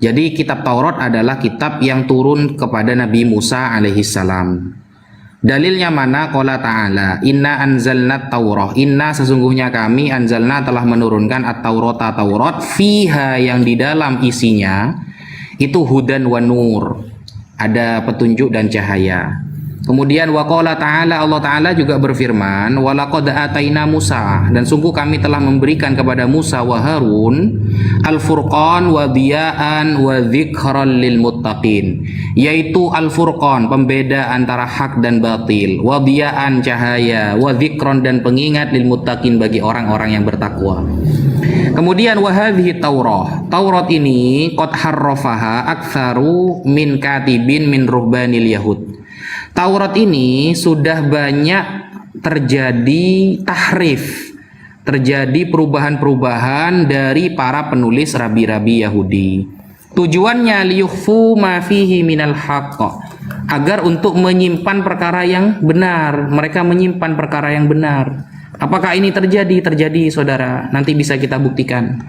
Jadi kitab Taurat adalah kitab yang turun kepada Nabi Musa alaihi salam. Dalilnya mana? Qala ta'ala, inna anzalna Taurah. Inna sesungguhnya kami anzalna telah menurunkan at-Taurata Taurat, fiha yang di dalam isinya itu hudan wa nur. Ada petunjuk dan cahaya. Kemudian wa qala ta'ala, Allah Ta'ala juga berfirman, walaqad ataina Musa, dan sungguh kami telah memberikan kepada Musa wa Harun al-furqan wa diya'an wa dzikran lil muttaqin, yaitu al-furqan, pembeda antara hak dan batil, wa diya'an, cahaya, wa dzikran, dan pengingat lil muttaqin, bagi orang-orang yang bertakwa. Kemudian wa hadhihi Taurah, Taurat ini qad harrafaha aktsaru min katibin min ruhbanil yahud. Taurat ini sudah banyak terjadi tahrif, terjadi perubahan-perubahan dari para penulis rabi-rabi Yahudi. Tujuannya liyukhfu ma fihi minal haqq, agar untuk menyimpan perkara yang benar. Mereka menyimpan perkara yang benar. Apakah ini terjadi? Terjadi, saudara. Nanti bisa kita buktikan.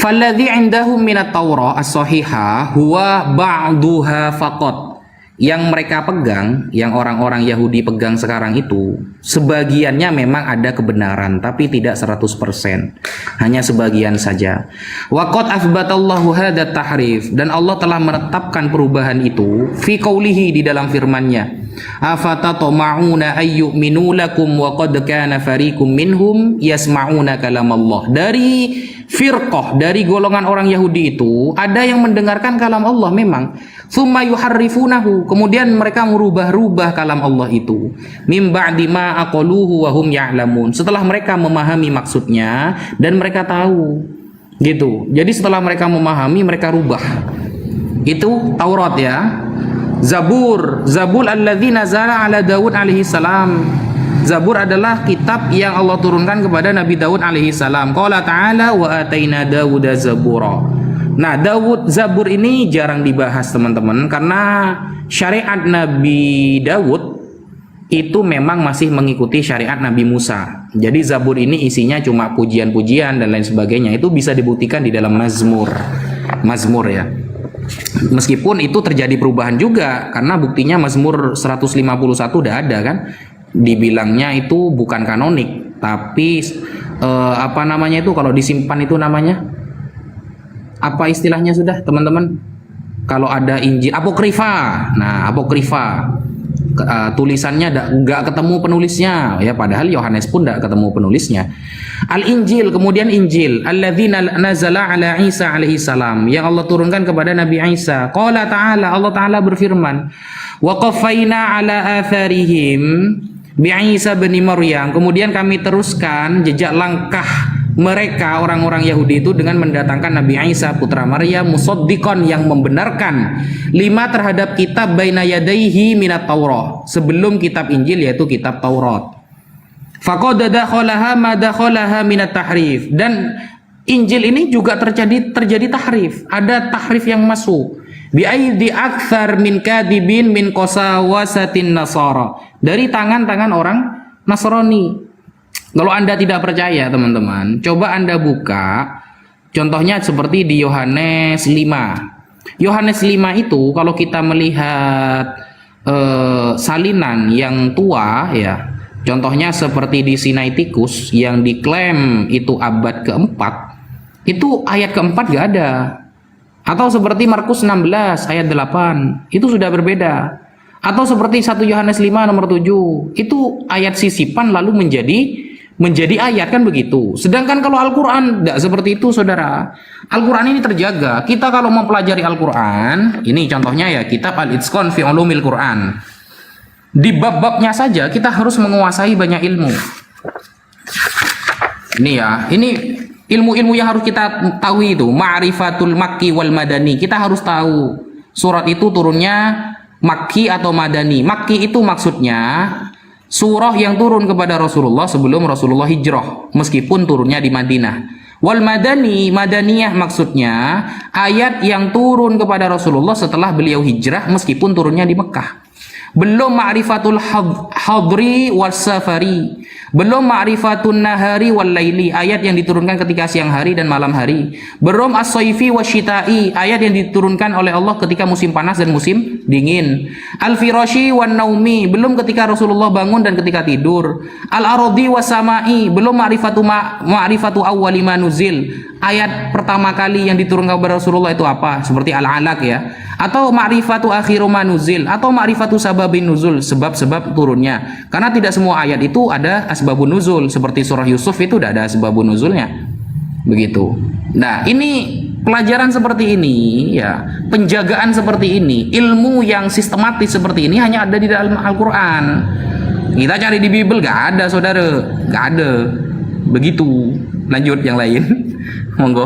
Falladzi indahum minat Taurah as-sahihah huwa ba'duha faqat. Yang mereka pegang, yang orang-orang Yahudi pegang sekarang itu, sebagiannya memang ada kebenaran, tapi tidak 100%, hanya sebagian saja. Wa qad athbatallahu hadza tahrif, dan Allah telah menetapkan perubahan itu fi qaulihi, di dalam firman-Nya, afatatama'una ayyuminu lakum wa qad kana fariqum minhum yasma'una kalam Allah. Dari firqah, dari golongan orang Yahudi itu ada yang mendengarkan kalam Allah memang, thumma yuharrifunahu, kemudian mereka merubah-rubah kalam Allah itu, mim ba'di ma aqaluhu wa hum ya'lamun, setelah mereka memahami maksudnya dan mereka tahu, gitu. Jadi setelah mereka memahami, mereka rubah. Itu Taurat ya. Zabur alladzi nazala ala Daud alaihi salam. Zabur adalah kitab yang Allah turunkan kepada Nabi Daud alaihi salam. Qala ta'ala wa ataina Dauda zabura. Nah, Zabur ini jarang dibahas teman-teman, karena syariat Nabi Daud itu memang masih mengikuti syariat Nabi Musa. Jadi Zabur ini isinya cuma pujian-pujian dan lain sebagainya. Itu bisa dibuktikan di dalam Mazmur ya. Meskipun itu terjadi perubahan juga, karena buktinya Mazmur 151 udah ada kan. Dibilangnya itu bukan kanonik, tapi apa namanya itu kalau disimpan itu namanya apa istilahnya sudah teman-teman? Kalau ada Injil apokrifa, nah apokrifa tulisannya nggak ketemu penulisnya ya, padahal Yohanes pun nggak ketemu penulisnya. Al-Injil, kemudian Injil alladzina nazala ala Isa alaihi salam, yang Allah turunkan kepada Nabi Isa. Qala ta'ala, Allah Ta'ala berfirman, wa qaffayna ala atharihim bi Isa bin Maryam, kemudian kami teruskan jejak langkah mereka orang-orang Yahudi itu dengan mendatangkan Nabi Isa putra Maryam, musaddiqan, yang membenarkan lima terhadap kitab baina yadaihi minat Taurah, sebelum kitab Injil yaitu kitab Taurat. Faqad dakhalaha ma dakhalaha minat tahrif, dan Injil ini juga terjadi tahrif, ada tahrif yang masuk. Bi aidi aktsar min kadibin min qasawasatin nasara, dari tangan-tangan orang Nasrani. Kalau Anda tidak percaya teman-teman, coba Anda buka Contohnya seperti di Yohanes 5. Yohanes 5 itu kalau kita melihat salinan yang tua ya, contohnya seperti di Sinaiticus yang diklaim itu abad keempat, itu ayat keempat gak ada. Atau seperti Markus 16 ayat 8, itu sudah berbeda. Atau seperti 1 Yohanes 5 nomor 7, itu ayat sisipan lalu menjadi ayat, kan begitu. Sedangkan kalau Al-Quran tidak seperti itu, saudara. Al-Quran ini terjaga. Kita kalau mau pelajari Al-Quran, ini contohnya ya kitab Al-Itqan fi Ulumil Quran. Di bab-babnya saja kita harus menguasai banyak ilmu. Ini ya, ini ilmu-ilmu yang harus kita tahu itu. Ma'rifatul Makki wal Madani. Kita harus tahu surat itu turunnya Makki atau Madani. Makki itu maksudnya surah yang turun kepada Rasulullah sebelum Rasulullah hijrah, meskipun turunnya di Madinah. Wal Madani, Madaniyah maksudnya ayat yang turun kepada Rasulullah setelah beliau hijrah, meskipun turunnya di Mekah. Belum ma'rifatul hadri was safari, belum ma'rifatun nahari wal laili, ayat yang diturunkan ketika siang hari dan malam hari. Belum as-saifi wasyita'i, ayat yang diturunkan oleh Allah ketika musim panas dan musim dingin. Al-firashi wan naumi, belum ketika Rasulullah bangun dan ketika tidur. Al-aradi was-sama'i, belum ma'rifatu awwali ma nuzil, ayat pertama kali yang diturunkan kepada Rasulullah itu apa, seperti Al-Alaq ya. Atau ma'rifatu akhiru ma nuzil, atau ma'rifatu sababin nuzul, sebab-sebab turunnya. Karena tidak semua ayat itu ada asbabun nuzul, seperti surah Yusuf itu tidak ada asbabun nuzulnya. Begitu. Nah, ini pelajaran seperti ini ya, penjagaan seperti ini, ilmu yang sistematis seperti ini hanya ada di dalam Al-Qur'an. Kita cari di Bible gak ada, saudara. Gak ada. Begitu. Lanjut yang lain. Monggo.